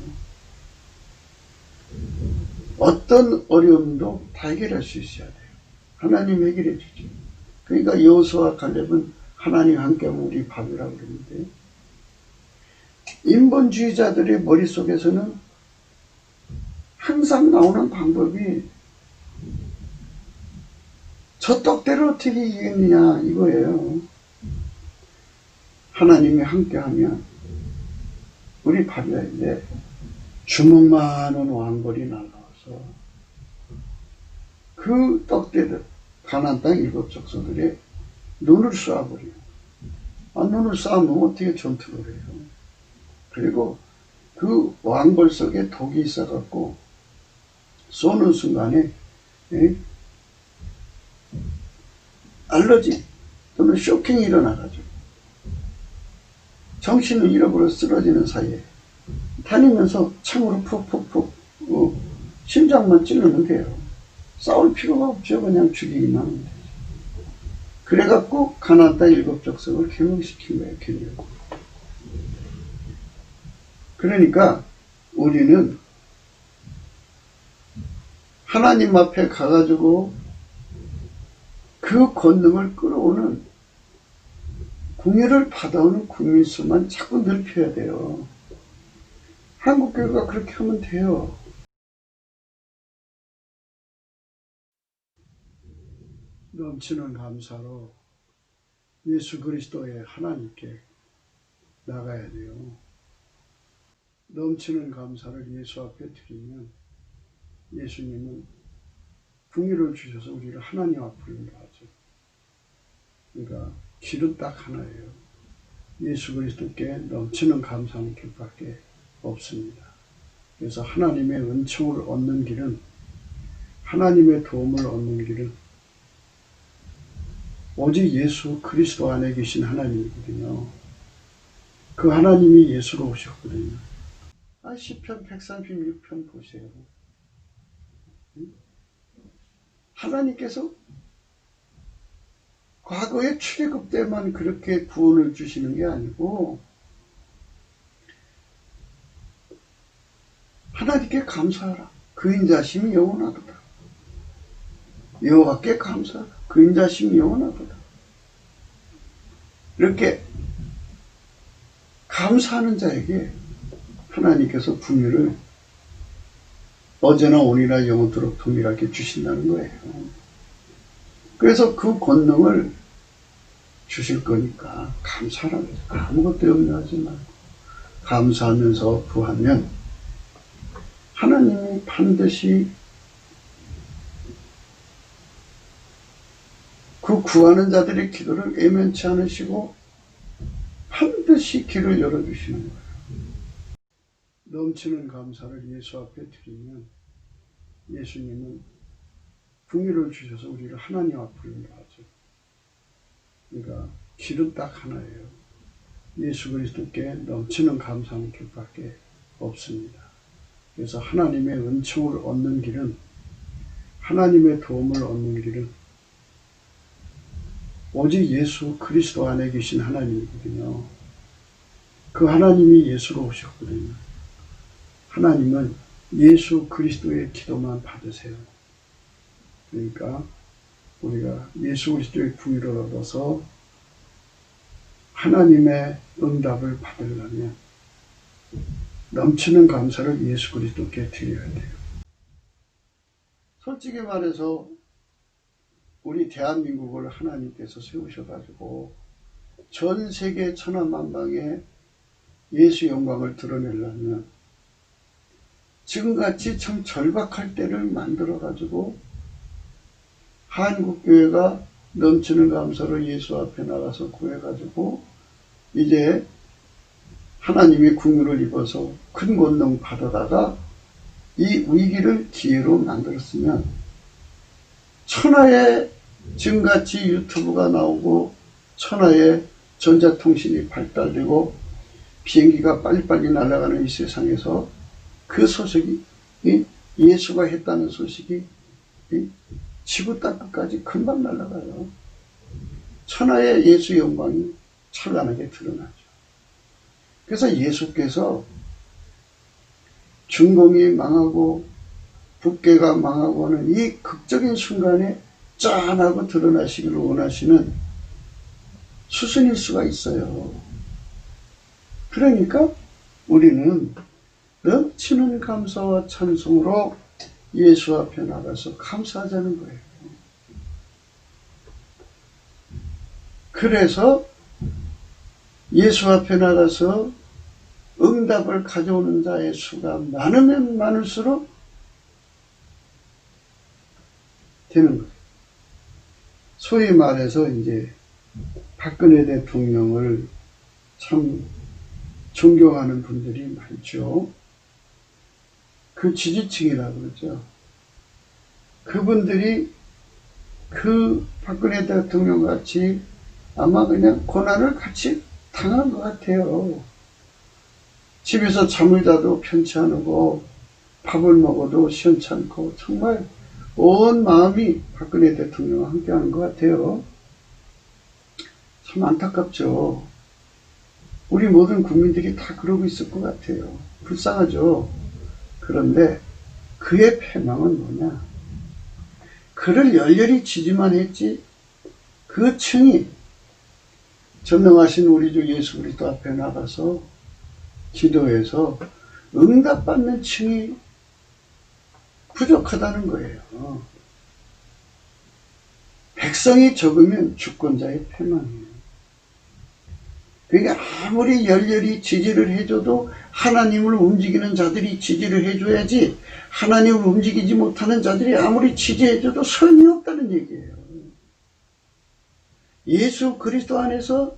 어떤 어려움도 다 해결할 수 있어야 돼요. 하나님 해결해 주죠. 그러니까 여호수아와 갈렙은 하나님 함께하면 우리 밥이라고 그러는데, 인본주의자들의 머릿속에서는 항상 나오는 방법이 저 떡대를 어떻게 이기겠느냐 이거예요. 하나님이 함께하면 우리 밥이야인데 주먹만한 왕벌이 날라와서 그 떡대들 가나안 땅 7족속들의 눈을 쏴버려요. 눈을 쏴면 어떻게 전투를 해요. 그리고 그 왕벌 속에 독이 있어갖고 쏘는 순간에 알러지 또는 쇼킹이 일어나가지고 정신을 잃어버려 쓰러지는 사이에 다니면서 창으로 푹푹푹 심장만 찌르면 돼요. 싸울 필요가 없죠. 그냥 죽이기만 하면 되죠. 그래갖고 가나안 땅 7족속을 개몽시킨 거예요. 개명. 그러니까 우리는 하나님 앞에 가가지고 그 권능을 끌어오는 궁유를 받아오는 국민 수만 자꾸 넓혀야 돼요. 한국교회가 그렇게 하면 돼요. 넘치는 감사로 예수 그리스도의 하나님께 나가야 돼요. 넘치는 감사를 예수 앞에 드리면 예수님은 궁유를 주셔서 우리를 하나님 앞으로 인도하죠. 그러니까 길은 딱 하나예요. 예수 그리스도께 넘치는 감사하는 길밖에 없습니다. 그래서 하나님의 은총을 얻는 길은, 하나님의 도움을 얻는 길은 오직 예수 그리스도 안에 계신 하나님이거든요. 그 하나님이 예수로 오셨거든요. 시편 136편 보세요. 하나님께서 과거의 출애굽 때만 그렇게 구원을 주시는 게 아니고 하나님께 감사하라. 그 인자심이 영원하도다. 여호와께 감사하라. 그 인자심이 영원하도다. 이렇게 감사하는 자에게 하나님께서 풍요를 어제나 오늘이나 영원토록 동일하게 주신다는 거예요. 그래서 그 권능을 주실 거니까 감사하라고 해서 아무것도 염려하지 말고 감사하면서 구하면 하나님이 반드시 그 구하는 자들의 기도를 애면치 않으시고 반드시 길을 열어주시는 거예요. 넘치는 감사를 예수 앞에 드리면 예수님은 긍휼을 주셔서 우리를 하나님 앞으로 인도하죠. 그러니까 길은 딱 하나예요. 예수 그리스도께 넘치는 감사하는 길밖에 없습니다. 그래서 하나님의 은총을 얻는 길은, 하나님의 도움을 얻는 길은 오직 예수 그리스도 안에 계신 하나님이거든요. 그 하나님이 예수로 오셨거든요. 하나님은 예수 그리스도의 기도만 받으세요. 그러니까 우리가 예수 그리스도의 긍휼을 얻어서 하나님의 응답을 받으려면 넘치는 감사를 예수 그리스도께 드려야 돼요. 솔직히 말해서 우리 대한민국을 하나님께서 세우셔가지고 전 세계 천하만방에 예수 영광을 드러내려면 지금같이 참 절박할 때를 만들어가지고 한국교회가 넘치는 감사로 예수 앞에 나가서 구해가지고 이제 하나님이 긍휼을 입어서 큰 권능 받아다가 이 위기를 기회로 만들었으면 천하에 지금같이 유튜브가 나오고 천하에 전자통신이 발달되고 비행기가 빨리빨리 날아가는 이 세상에서 그 소식이 예수가 했다는 소식이 지구 땅끝까지 금방 날아가요. 천하의 예수 영광이 찬란하게 드러나죠. 그래서 예수께서 중공이 망하고 북계가 망하고 하는 이 극적인 순간에 짠하고 드러나시기를 원하시는 수순일 수가 있어요. 그러니까 우리는 넘치는 감사와 찬송으로 예수 앞에 나가서 감사하자는 거예요. 그래서 예수 앞에 나가서 응답을 가져오는 자의 수가 많으면 많을수록 되는 거예요. 소위 말해서 이제 박근혜 대통령을 참 존경하는 분들이 많죠. 그 지지층이라고 그러죠. 그분들이 그 박근혜 대통령 같이 아마 그냥 고난을 같이 당한 것 같아요. 집에서 잠을 자도 편치 않고 밥을 먹어도 시원찮고 정말 온 마음이 박근혜 대통령과 함께하는 것 같아요. 참 안타깝죠. 우리 모든 국민들이 다 그러고 있을 것 같아요. 불쌍하죠. 그런데 그의 패망은 뭐냐? 그를 열렬히 지지만 했지 그 층이 전능하신 우리 주 예수 그리스도 앞에 나가서 기도해서 응답받는 층이 부족하다는 거예요. 백성이 적으면 주권자의 패망이에요. 그러니까 아무리 열렬히 지지를 해줘도 하나님을 움직이는 자들이 지지를 해줘야지 하나님을 움직이지 못하는 자들이 아무리 지지해줘도 소용이 없다는 얘기예요. 예수 그리스도 안에서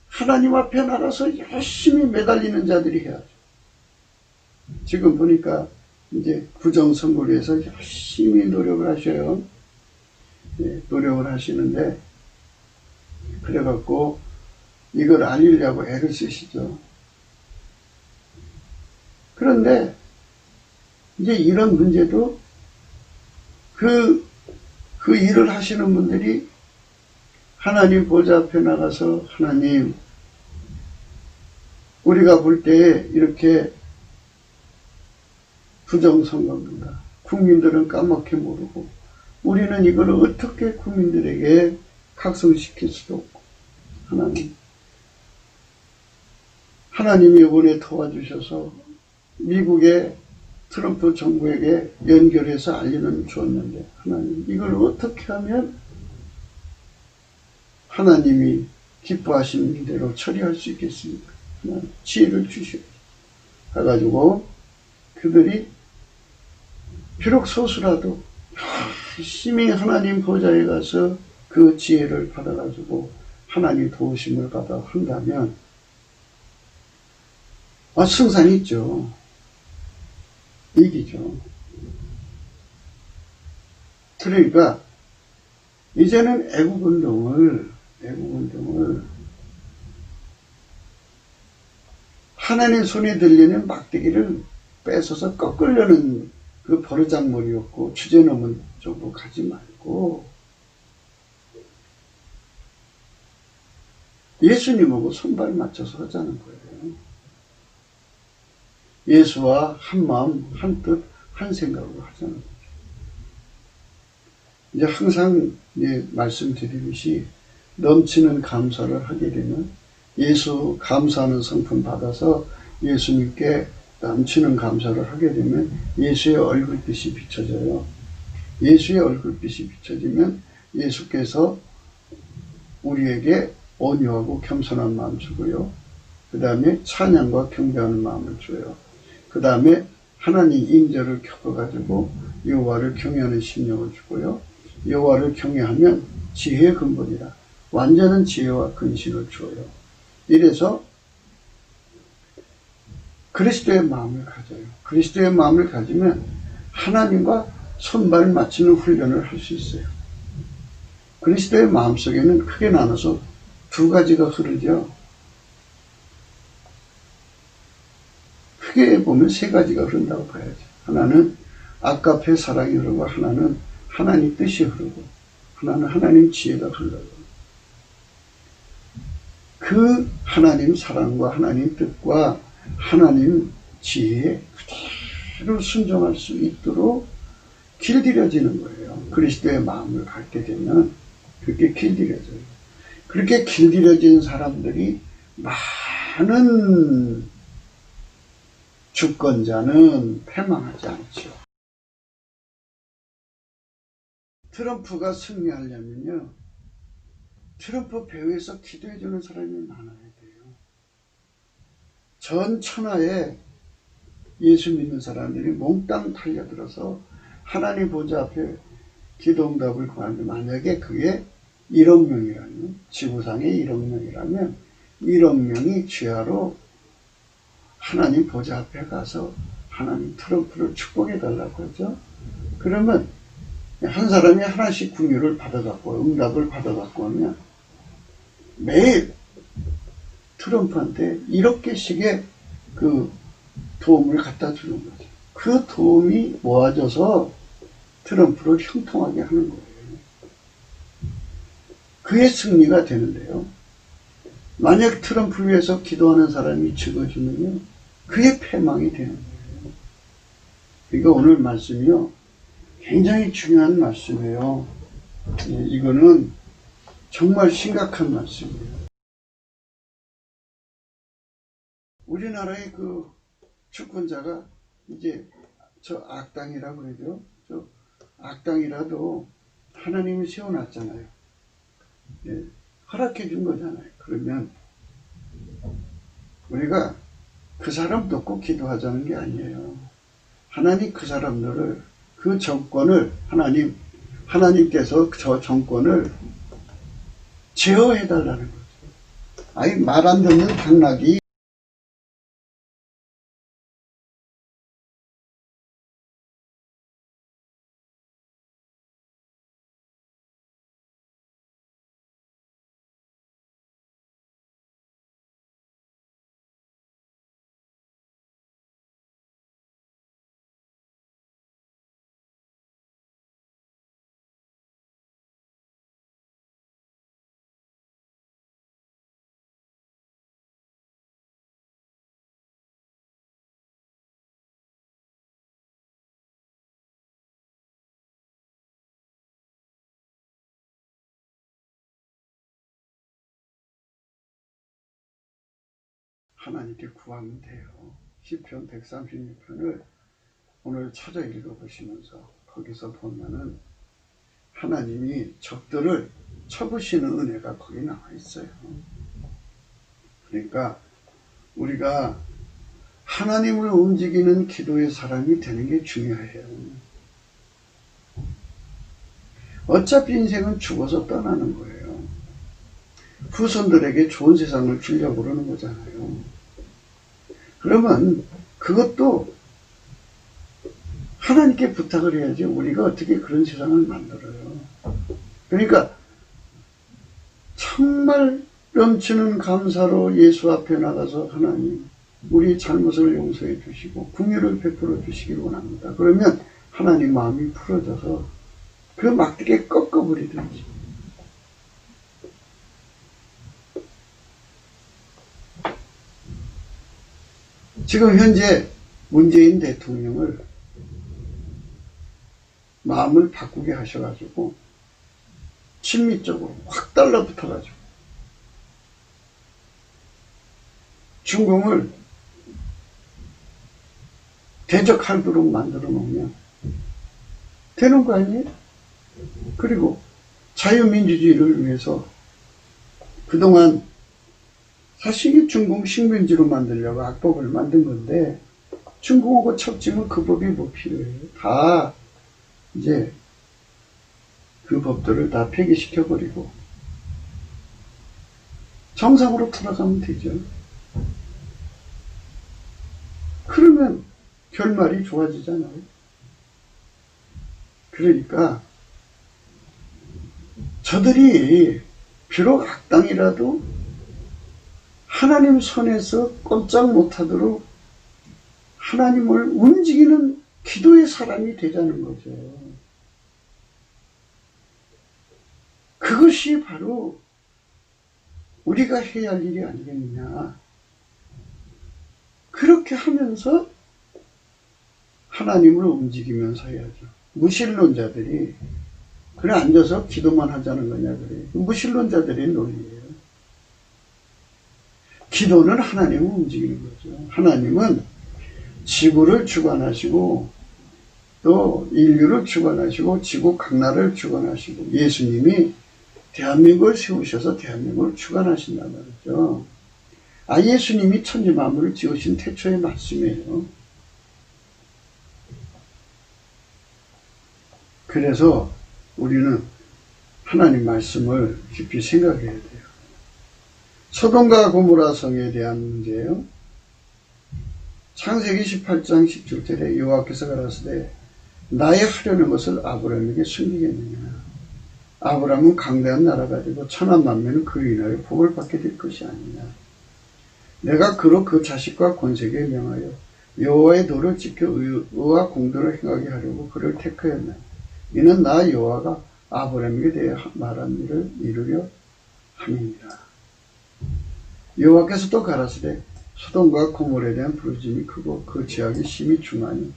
하나님 앞에 나가서 열심히 매달리는 자들이 해야죠. 지금 보니까 이제 부정선거를 위해서 열심히 노력을 하셔요. 네, 노력을 하시는데 그래갖고 이걸 알리려고 애를 쓰시죠. 그런데 이제 이런 문제도 그 일을 하시는 분들이 하나님 보좌 앞에 나가서 하나님, 우리가 볼 때 이렇게 부정선거입니다. 국민들은 까맣게 모르고 우리는 이걸 어떻게 국민들에게 각성시킬 수도 없고 하나님이 이번에 도와주셔서 미국의 트럼프 정부에게 연결해서 알리는 주었는데 하나님 이걸 어떻게 하면 하나님이 기뻐하시는 대로 처리할 수 있겠습니까? 하나님 지혜를 주시오. 해가지고 그들이 비록 소수라도 열심히 하나님 보좌에 가서 그 지혜를 받아가지고 하나님 도우심을 받아 한다면 승산이 있죠. 이기죠. 그러니까 이제는 애국운동을 하나님 손에 들리는 막대기를 뺏어서 꺾으려는 그 버르장머리였고 주제넘은 쪽으로 가지 말고 예수님하고 손발 맞춰서 하자는 거예요. 예수와 한 마음, 한 뜻, 한 생각으로 하자는 거죠. 이제 항상 말씀드리듯이 넘치는 감사를 하게 되면 예수 감사하는 성품 받아서 예수님께 넘치는 감사를 하게 되면 예수의 얼굴빛이 비춰져요. 예수의 얼굴빛이 비춰지면 예수께서 우리에게 온유하고 겸손한 마음 주고요. 그 다음에 찬양과 경배하는 마음을 줘요. 그 다음에 하나님 임재를 겪어가지고 여호와를 경외하는 심령을 주고요. 여호와를 경외하면 지혜의 근본이라 완전한 지혜와 근신을 주어요. 이래서 그리스도의 마음을 가져요. 그리스도의 마음을 가지면 하나님과 손발 맞추는 훈련을 할 수 있어요. 그리스도의 마음속에는 크게 나눠서 두 가지가 흐르죠. 크게 보면 세 가지가 흐른다고 봐야죠. 하나는 아까페 사랑이 흐르고 하나는 하나님 뜻이 흐르고 하나는 하나님 지혜가 흐르고 그 하나님 사랑과 하나님 뜻과 하나님 지혜에 그대로 순종할 수 있도록 길들여지는 거예요. 그리스도의 마음을 갖게 되면 그렇게 길들여져요. 그렇게 길들여진 사람들이 많은 주권자는 패망하지 않죠. 트럼프가 승리하려면요. 트럼프 배후에서 기도해주는 사람이 많아야 돼요. 전 천하에 예수 믿는 사람들이 몽땅 달려들어서 하나님 보좌 앞에 기도응답을 구하는데 만약에 그게 1억 명이라면 지구상에 1억 명이라면 1억 명이 주야로 하나님 보좌 앞에 가서 하나님 트럼프를 축복해달라고 하죠. 그러면 한 사람이 하나씩 궁유를 받아갖고 응답을 받아갖고 하면 매일 트럼프한테 1억 개씩의 그 도움을 갖다 주는 거죠. 그 도움이 모아져서 트럼프를 형통하게 하는 거예요. 그의 승리가 되는데요. 만약 트럼프를 위해서 기도하는 사람이 죽어지면요. 그의 패망이 되는 거예요. 그러니까 오늘 말씀이요. 굉장히 중요한 말씀이에요. 이거는 정말 심각한 말씀이에요. 우리나라의 그 주권자가 이제 저 악당이라고 그러죠. 저 악당이라도 하나님이 세워놨잖아요. 허락해 준 거잖아요. 그러면 우리가 그 사람 듣고 기도하자는 게 아니에요. 하나님 그 사람들을 그 정권을 하나님께서 저 정권을 제어해달라는 거죠. 아니 말 안 듣는 당나귀 하나님께 구하면 돼요. 시편 136편을 오늘 찾아 읽어보시면서 거기서 보면은 하나님이 적들을 쳐부시는 은혜가 거기 나와 있어요. 그러니까 우리가 하나님을 움직이는 기도의 사람이 되는 게 중요해요. 어차피 인생은 죽어서 떠나는 거예요. 후손들에게 좋은 세상을 주려고 그러는 거잖아요. 그러면 그것도 하나님께 부탁을 해야지 우리가 어떻게 그런 세상을 만들어요. 그러니까 정말 넘치는 감사로 예수 앞에 나가서 하나님 우리 잘못을 용서해 주시고 긍휼을 베풀어 주시기를 원합니다. 그러면 하나님 마음이 풀어져서 그 막대기에 꺾어버리든지 지금 현재 문재인 대통령을 마음을 바꾸게 하셔가지고 친미적으로 확 달라붙어가지고 중공을 대적하도록 만들어 놓으면 되는 거 아니에요? 그리고 자유민주주의를 위해서 그동안 사실 이게 중공 식민지로 만들려고 악법을 만든 건데 중공하고 척지면 그 법이 뭐 필요해요? 다 이제 그 법들을 다 폐기시켜버리고 정상으로 돌아가면 되죠. 그러면 결말이 좋아지잖아요. 그러니까 저들이 비록 악당이라도 하나님 손에서 꼼짝 못하도록 하나님을 움직이는 기도의 사람이 되자는 거죠. 그것이 바로 우리가 해야 할 일이 아니겠느냐. 그렇게 하면서 하나님을 움직이면서 해야죠. 무신론자들이 그래 앉아서 기도만 하자는 거냐 그래. 무신론자들의 논리예요. 기도는 하나님을 움직이는 거죠. 하나님은 지구를 주관하시고 또 인류를 주관하시고 지구 각나라를 주관하시고 예수님이 대한민국을 세우셔서 대한민국을 주관하신다는 말이죠. 예수님이 천지 만물을 지으신 태초의 말씀이에요. 그래서 우리는 하나님 말씀을 깊이 생각해야 돼요. 소돔과 고모라 성에 대한 문제예요. 창세기 18장 17절에 여호와께서 가라사대 나의 하려는 것을 아브라함에게 숨기겠느냐. 아브라함은 강대한 나라가 되고 천한 만민은 그로 인하여 복을 받게 될 것이 아니냐. 내가 그로 그 자식과 권세에 명하여 여호와의 도를 지켜 의와 공도를 행하게 하려고 그를 택하였나니 이는 나 여호와가 아브라함에게 대해 말한 일을 이루려 함이니라. 여호와께서 또 가라사대 소돔과 고모라에 대한 부르짐이 크고 그 죄악이 심히 중하니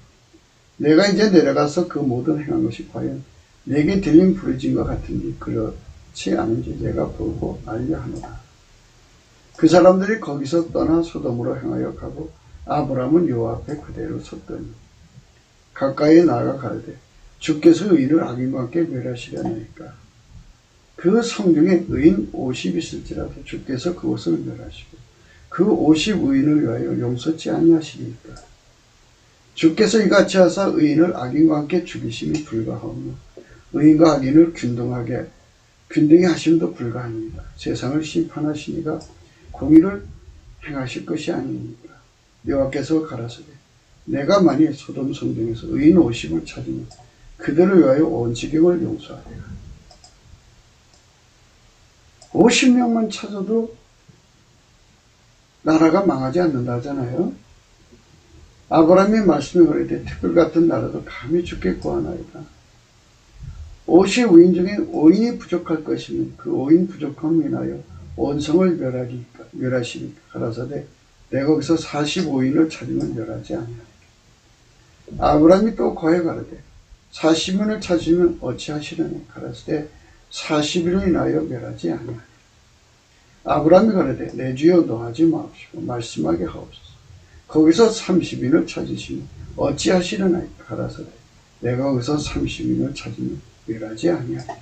내가 이제 내려가서 그 모든 행한 것이 과연 내게 들린 부르짐과 같은지 그렇지 않은지 내가 보고 알려 하노라. 그 사람들이 거기서 떠나 소돔으로 향하여 가고 아브라함은 여호와 앞에 그대로 섰더니 가까이 나아가 가로되 주께서 의인을 악인과 함께 멸하시려나이까. 그 성중에 의인 50 있을지라도 주께서 그것을 멸하시고 그 50 의인을 위하여 용서치 아니하시리까. 주께서 이같이 하사 의인을 악인과 함께 죽이심이 불가하오며 의인과 악인을 균등히 하심도 불가합니다. 세상을 심판하시니가 공의를 행하실 것이 아닙니까. 여호와께서 가라사대 내가 만일 소돔 성중에서 의인 50을 찾으면 그들을 위하여 온 지경을 용서하리라. 50명만 찾아도 나라가 망하지 않는다 하잖아요. 아브라함이 말씀에 그러되 특별 같은 나라도 감히 주께 구하나이다. 50 의인 중에 5인이 부족할 것이면 그 5인 부족함을 인하여 온 성을 멸하시니까 가라사대 내가 거기서 45인을 찾으면 멸하지 아니하리라. 아브라함이 또 거해 가로되 40인을 찾으면 어찌하시려니 가라사대 40인을 인하여 멸하지 아니하리라. 아브라함이 가로되 내 주여 노하지 마옵시고 말씀하게 하옵소서. 거기서 30인을 찾으시면 어찌하시려나이까 가라사대 내가 거기서 30인을 찾으면 멸하지 아니하리라.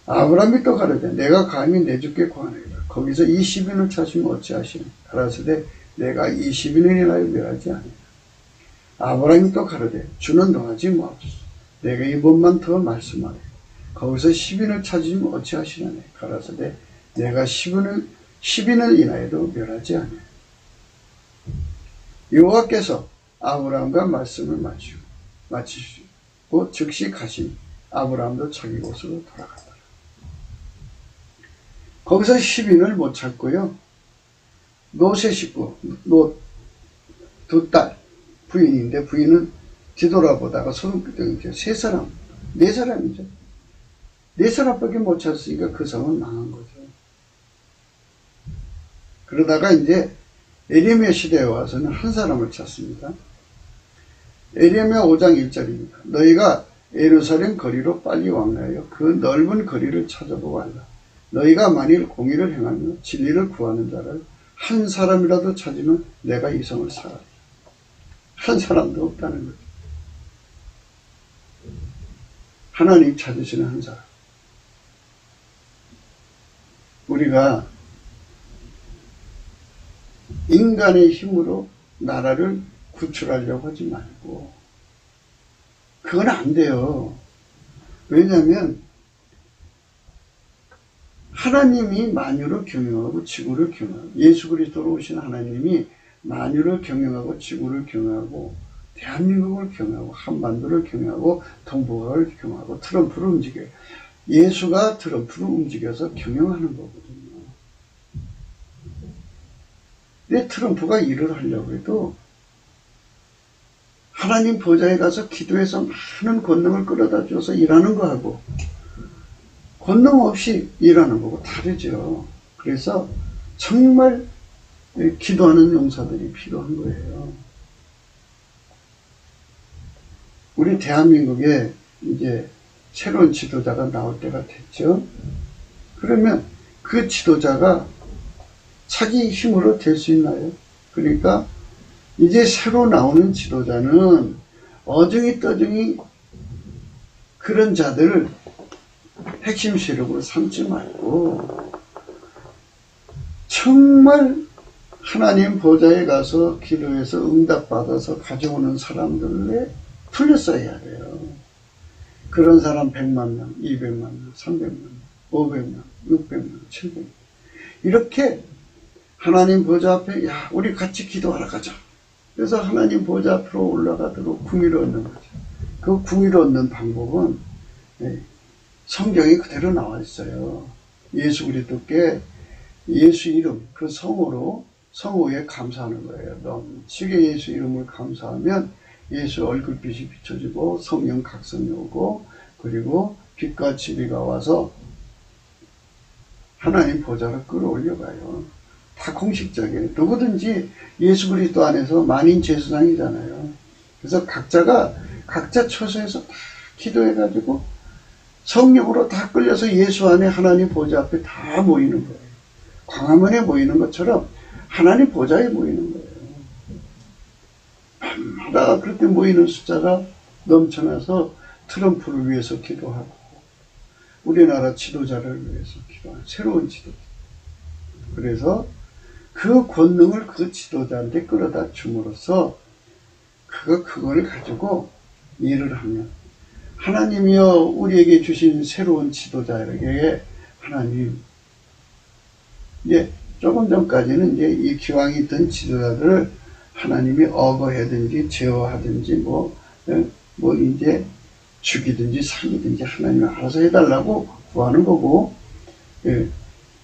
아브라함이 또 가로되 내가 감히 내 주께 구하나이다. 거기서 20인을 찾으면 어찌하시려나 가라사대 내가 20인을 인하여 멸하지 아니하리라. 아브라함이 또 가로되 주는 노하지 마옵소서. 내가 이번만 더 말씀하래. 거기서 10인을 찾으면 어찌하시려나 가라사대 내가 10인을 인하여도 멸하지 아니하리라. 여호와께서 아브라함과 말씀을 마치시고 즉시 가시니 아브라함도 자기 곳으로 돌아갔더라. 거기서 10인을 못 찾고요. 롯의 식구, 롯 두 딸 부인인데 부인은 뒤돌아보다가 소름끼쳐 세 사람, 네 사람이죠. 네 사람밖에 못 찾았으니까 그 성은 망한 거죠. 그러다가 이제 에레미야 시대에 와서는 한 사람을 찾습니다. 에레미야 5장 1절입니다. 너희가 예루살렘 거리로 빨리 왕래하여 그 넓은 거리를 찾아보고 알라. 너희가 만일 공의를 행하며 진리를 구하는 자를 한 사람이라도 찾으면 내가 이 성을 사하리라. 한 사람도 없다는 거죠. 하나님 찾으시는 한 사람. 우리가 인간의 힘으로 나라를 구출하려고 하지 말고 그건 안 돼요. 왜냐하면 하나님이 만유를 경영하고 지구를 경영하고 예수 그리스도로 오신 하나님이 만유를 경영하고 지구를 경영하고 대한민국을 경영하고 한반도를 경영하고 동북아를 경영하고 트럼프를 움직여요. 예수가 트럼프를 움직여서 경영하는 거거든요. 근데 트럼프가 일을 하려고 해도 하나님 보좌에 가서 기도해서 많은 권능을 끌어다 줘서 일하는 거하고 권능 없이 일하는 거고 다르죠. 그래서 정말 기도하는 용사들이 필요한 거예요. 우리 대한민국에 이제 새로운 지도자가 나올 때가 됐죠. 그러면 그 지도자가 자기 힘으로 될 수 있나요? 그러니까 이제 새로 나오는 지도자는 어중이 떠중이 그런 자들을 핵심 세력으로 삼지 말고 정말 하나님 보좌에 가서 기도해서 응답받아서 가져오는 사람들에 둘러싸야 돼요. 그런 사람 100만 명, 200만 명, 300만 명, 500명, 600명, 700명 이렇게 하나님 보좌 앞에 야 우리 같이 기도하러 가자. 그래서 하나님 보좌 앞으로 올라가도록 궁의를 얻는 거죠. 그 궁의를 얻는 방법은 성경에 그대로 나와 있어요. 예수 그리스도께 예수 이름 그 성으로 성호에 감사하는 거예요. 넘치게 예수 이름을 감사하면 예수 얼굴빛이 비춰지고 성령 각성이 오고 그리고 빛과 진리가 와서 하나님 보좌를 끌어올려가요. 다 공식적이에요. 누구든지 예수 그리스도 안에서 만인 제사장이잖아요. 그래서 각자가 각자 처소에서 다 기도해가지고 성령으로 다 끌려서 예수 안에 하나님 보좌 앞에 다 모이는 거예요. 광화문에 모이는 것처럼 하나님 보좌에 모이는 거예요. 밤마다 그렇게 모이는 숫자가 넘쳐나서 트럼프를 위해서 기도하고 우리나라 지도자를 위해서 기도하는 새로운 지도자. 그래서 그 권능을 그 지도자한테 끌어다 줌으로써 그거를 가지고 일을 하면 하나님이여 우리에게 주신 새로운 지도자에게 하나님 이제 조금 전까지는 이제 이 기왕이 있던 지도자들을 하나님이 억어하든지 제어하든지 뭐 이제 죽이든지 살리든지 하나님이 알아서 해달라고 구하는 거고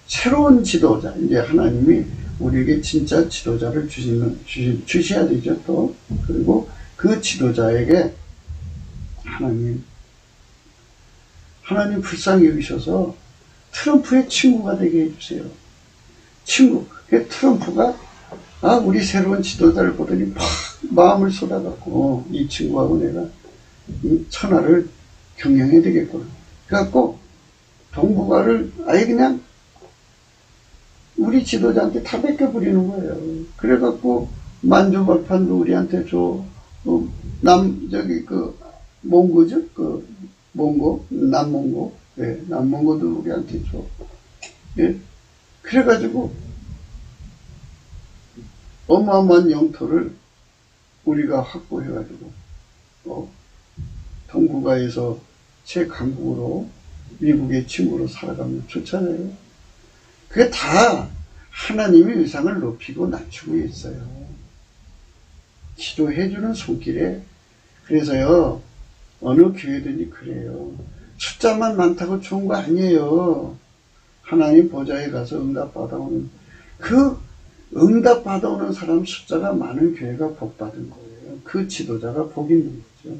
새로운 지도자 이제 하나님이 우리에게 진짜 지도자를 주셔야 되죠. 또 그리고 그 지도자에게 하나님 불쌍히 여기셔서 트럼프의 친구가 되게 해주세요. 친구. 트럼프가 우리 새로운 지도자를 보더니 막 마음을 쏟아갖고 이 친구하고 내가 이 천하를 경영해야 되겠구나. 그래갖고 동북아를 아예 그냥 우리 지도자한테 다 뺏겨버리는 거예요. 그래갖고 만주벌판도 우리한테 줘. 몽고죠? 몽고, 남몽고. 예, 남몽고도 우리한테 줘. 예. 그래가지고, 어마어마한 영토를 우리가 확보해가지고, 동북아에서 최강국으로 미국의 침으로 살아가면 좋잖아요. 그게 다 하나님의 의상을 높이고 낮추고 있어요. 기도해주는 손길에. 그래서요, 어느 교회든지 그래요. 숫자만 많다고 좋은 거 아니에요. 하나님 보좌에 가서 응답 받아오는, 그 응답 받아오는 사람 숫자가 많은 교회가 복 받은 거예요. 그 지도자가 복 있는 거죠.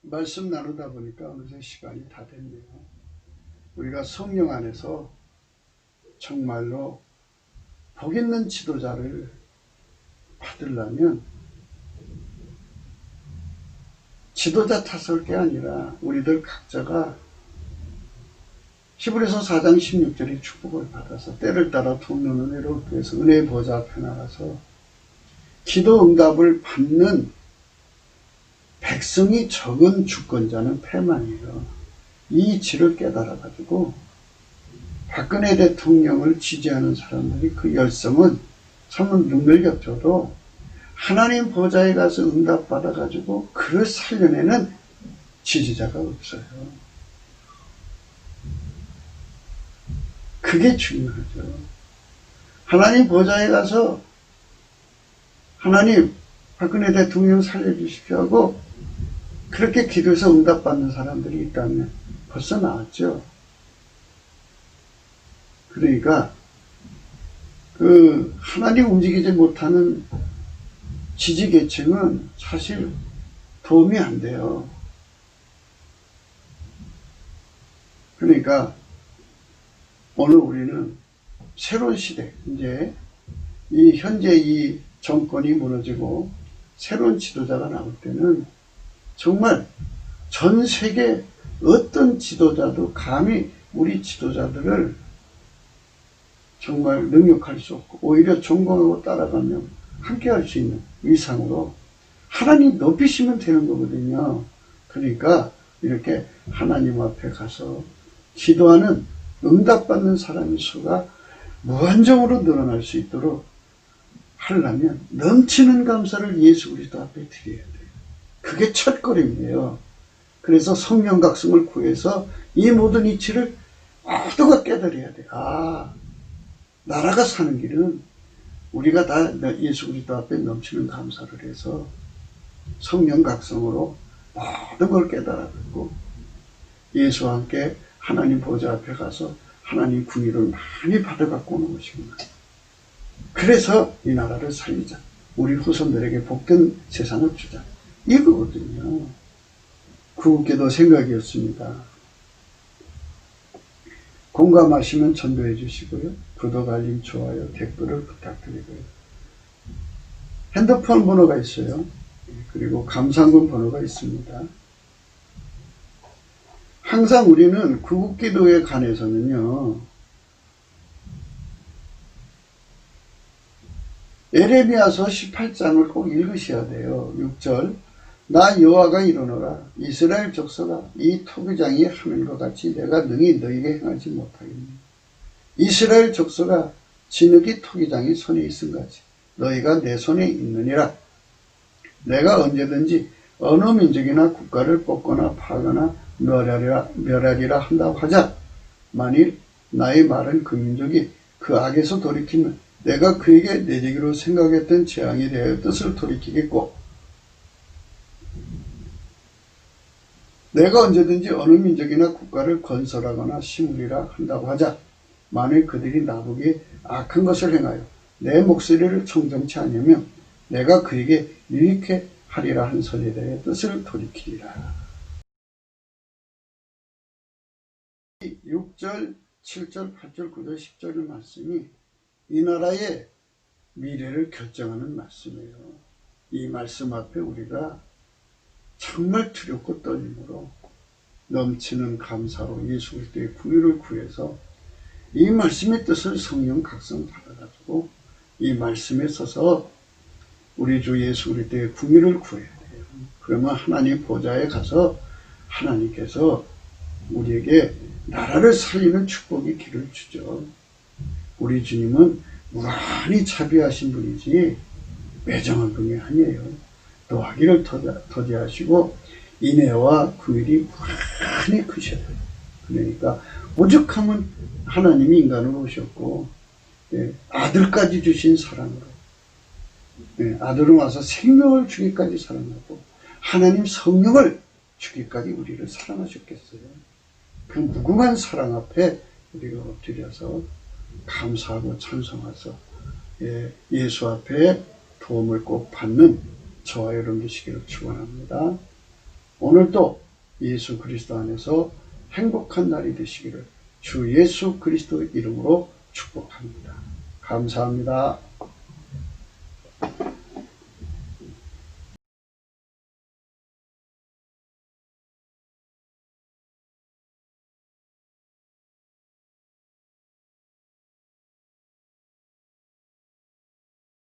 말씀 나누다 보니까 어느새 시간이 다 됐네요. 우리가 성령 안에서 정말로 복 있는 지도자를 받으려면 지도자 탓할 게 아니라 우리들 각자가 히브리서 4장 16절의 축복을 받아서 때를 따라 돕는 은혜로 구해서 은혜의 보좌 앞에 나가서 기도 응답을 받는 백성이 적은 주권자는 패망이에요. 이 이치를 깨달아가지고 박근혜 대통령을 지지하는 사람들이 그 열성은 참은 눈을 겹쳐도 하나님 보좌에 가서 응답 받아가지고 그를 살려내는 지지자가 없어요. 그게 중요하죠. 하나님 보좌에 가서 하나님 박근혜 대통령 살려주십시오 하고 그렇게 기도해서 응답받는 사람들이 있다면 벌써 나왔죠. 그러니까 하나님 움직이지 못하는 지지계층은 사실 도움이 안 돼요. 그러니까 오늘 우리는 새로운 시대, 이제 현재 이 정권이 무너지고 새로운 지도자가 나올 때는 정말 전 세계 어떤 지도자도 감히 우리 지도자들을 정말 능욕할 수 없고 오히려 존경하고 따라가면 함께 할 수 있는 위상으로 하나님 높이시면 되는 거거든요. 그러니까 이렇게 하나님 앞에 가서 기도하는 응답받는 사람의 수가 무한정으로 늘어날 수 있도록 하려면 넘치는 감사를 예수 그리스도 앞에 드려야 돼요. 그게 첫걸음이에요. 그래서 성령 각성을 구해서 이 모든 이치를 모두가 깨달아야 돼요. 나라가 사는 길은 우리가 다 예수 그리스도 앞에 넘치는 감사를 해서 성령 각성으로 모든 걸 깨달아듣고 예수와 함께 하나님 보좌 앞에 가서 하나님 궁의를 많이 받아갖고 오는 것입니다. 그래서 이 나라를 살리자. 우리 후손들에게 복된 세상을 주자. 이거거든요. 구국기도 생각이었습니다. 공감하시면 전도해 주시고요. 구독, 알림, 좋아요, 댓글을 부탁드리고요. 핸드폰 번호가 있어요. 그리고 감상문 번호가 있습니다. 항상 우리는 구국기도에 관해서는요. 에레미야서 18장을 꼭 읽으셔야 돼요. 6절 나 여호와가 이르노라 이스라엘 족속아 이 토기장이 하는 것 같이 내가 능히 너희에게 행하지 못하겠니. 이스라엘 족속아 진흙이 토기장이 손에 있음같이 너희가 내 손에 있느니라. 내가 언제든지 어느 민족이나 국가를 뽑거나 파거나 멸하리라 한다고 하자. 만일 나의 말은 그 민족이 그 악에서 돌이키면 내가 그에게 내리기로 생각했던 재앙에 대하여 뜻을 돌이키겠고 내가 언제든지 어느 민족이나 국가를 건설하거나 심으리라 한다고 하자. 만일 그들이 나보기에 악한 것을 행하여 내 목소리를 청정치 않으면 내가 그에게 유익해 하리라 한 설에 대해 뜻을 돌이키리라. 6절, 7절, 8절, 9절, 10절의 말씀이 이 나라의 미래를 결정하는 말씀이에요. 이 말씀 앞에 우리가 정말 두렵고 떨림으로 넘치는 감사로 예수 그리스도의 긍휼을 구해서 이 말씀의 뜻을 성령 각성 받아가지고 이 말씀에 서서 우리 주 예수 그리스도의 긍휼을 구해야 돼요. 그러면 하나님 보좌에 가서 하나님께서 우리에게 나라를 살리는 축복의 길을 주죠. 우리 주님은 무한히 자비하신 분이지 매정한 분이 아니에요. 노하기를 더디하시고 인애와 긍휼이 무한히 크셔요. 그러니까 오죽하면 하나님이 인간으로 오셨고 아들까지 주신 사랑으로 아들은 와서 생명을 주기까지 사랑하고 하나님 성령을 주기까지 우리를 사랑하셨겠어요. 그 무궁한 사랑 앞에 우리가 엎드려서 감사하고 찬송해서 예수 앞에 도움을 꼭 받는 저와 여러분 되시기를 축원합니다. 오늘도 예수 그리스도 안에서 행복한 날이 되시기를 주 예수 그리스도 이름으로 축복합니다. 감사합니다.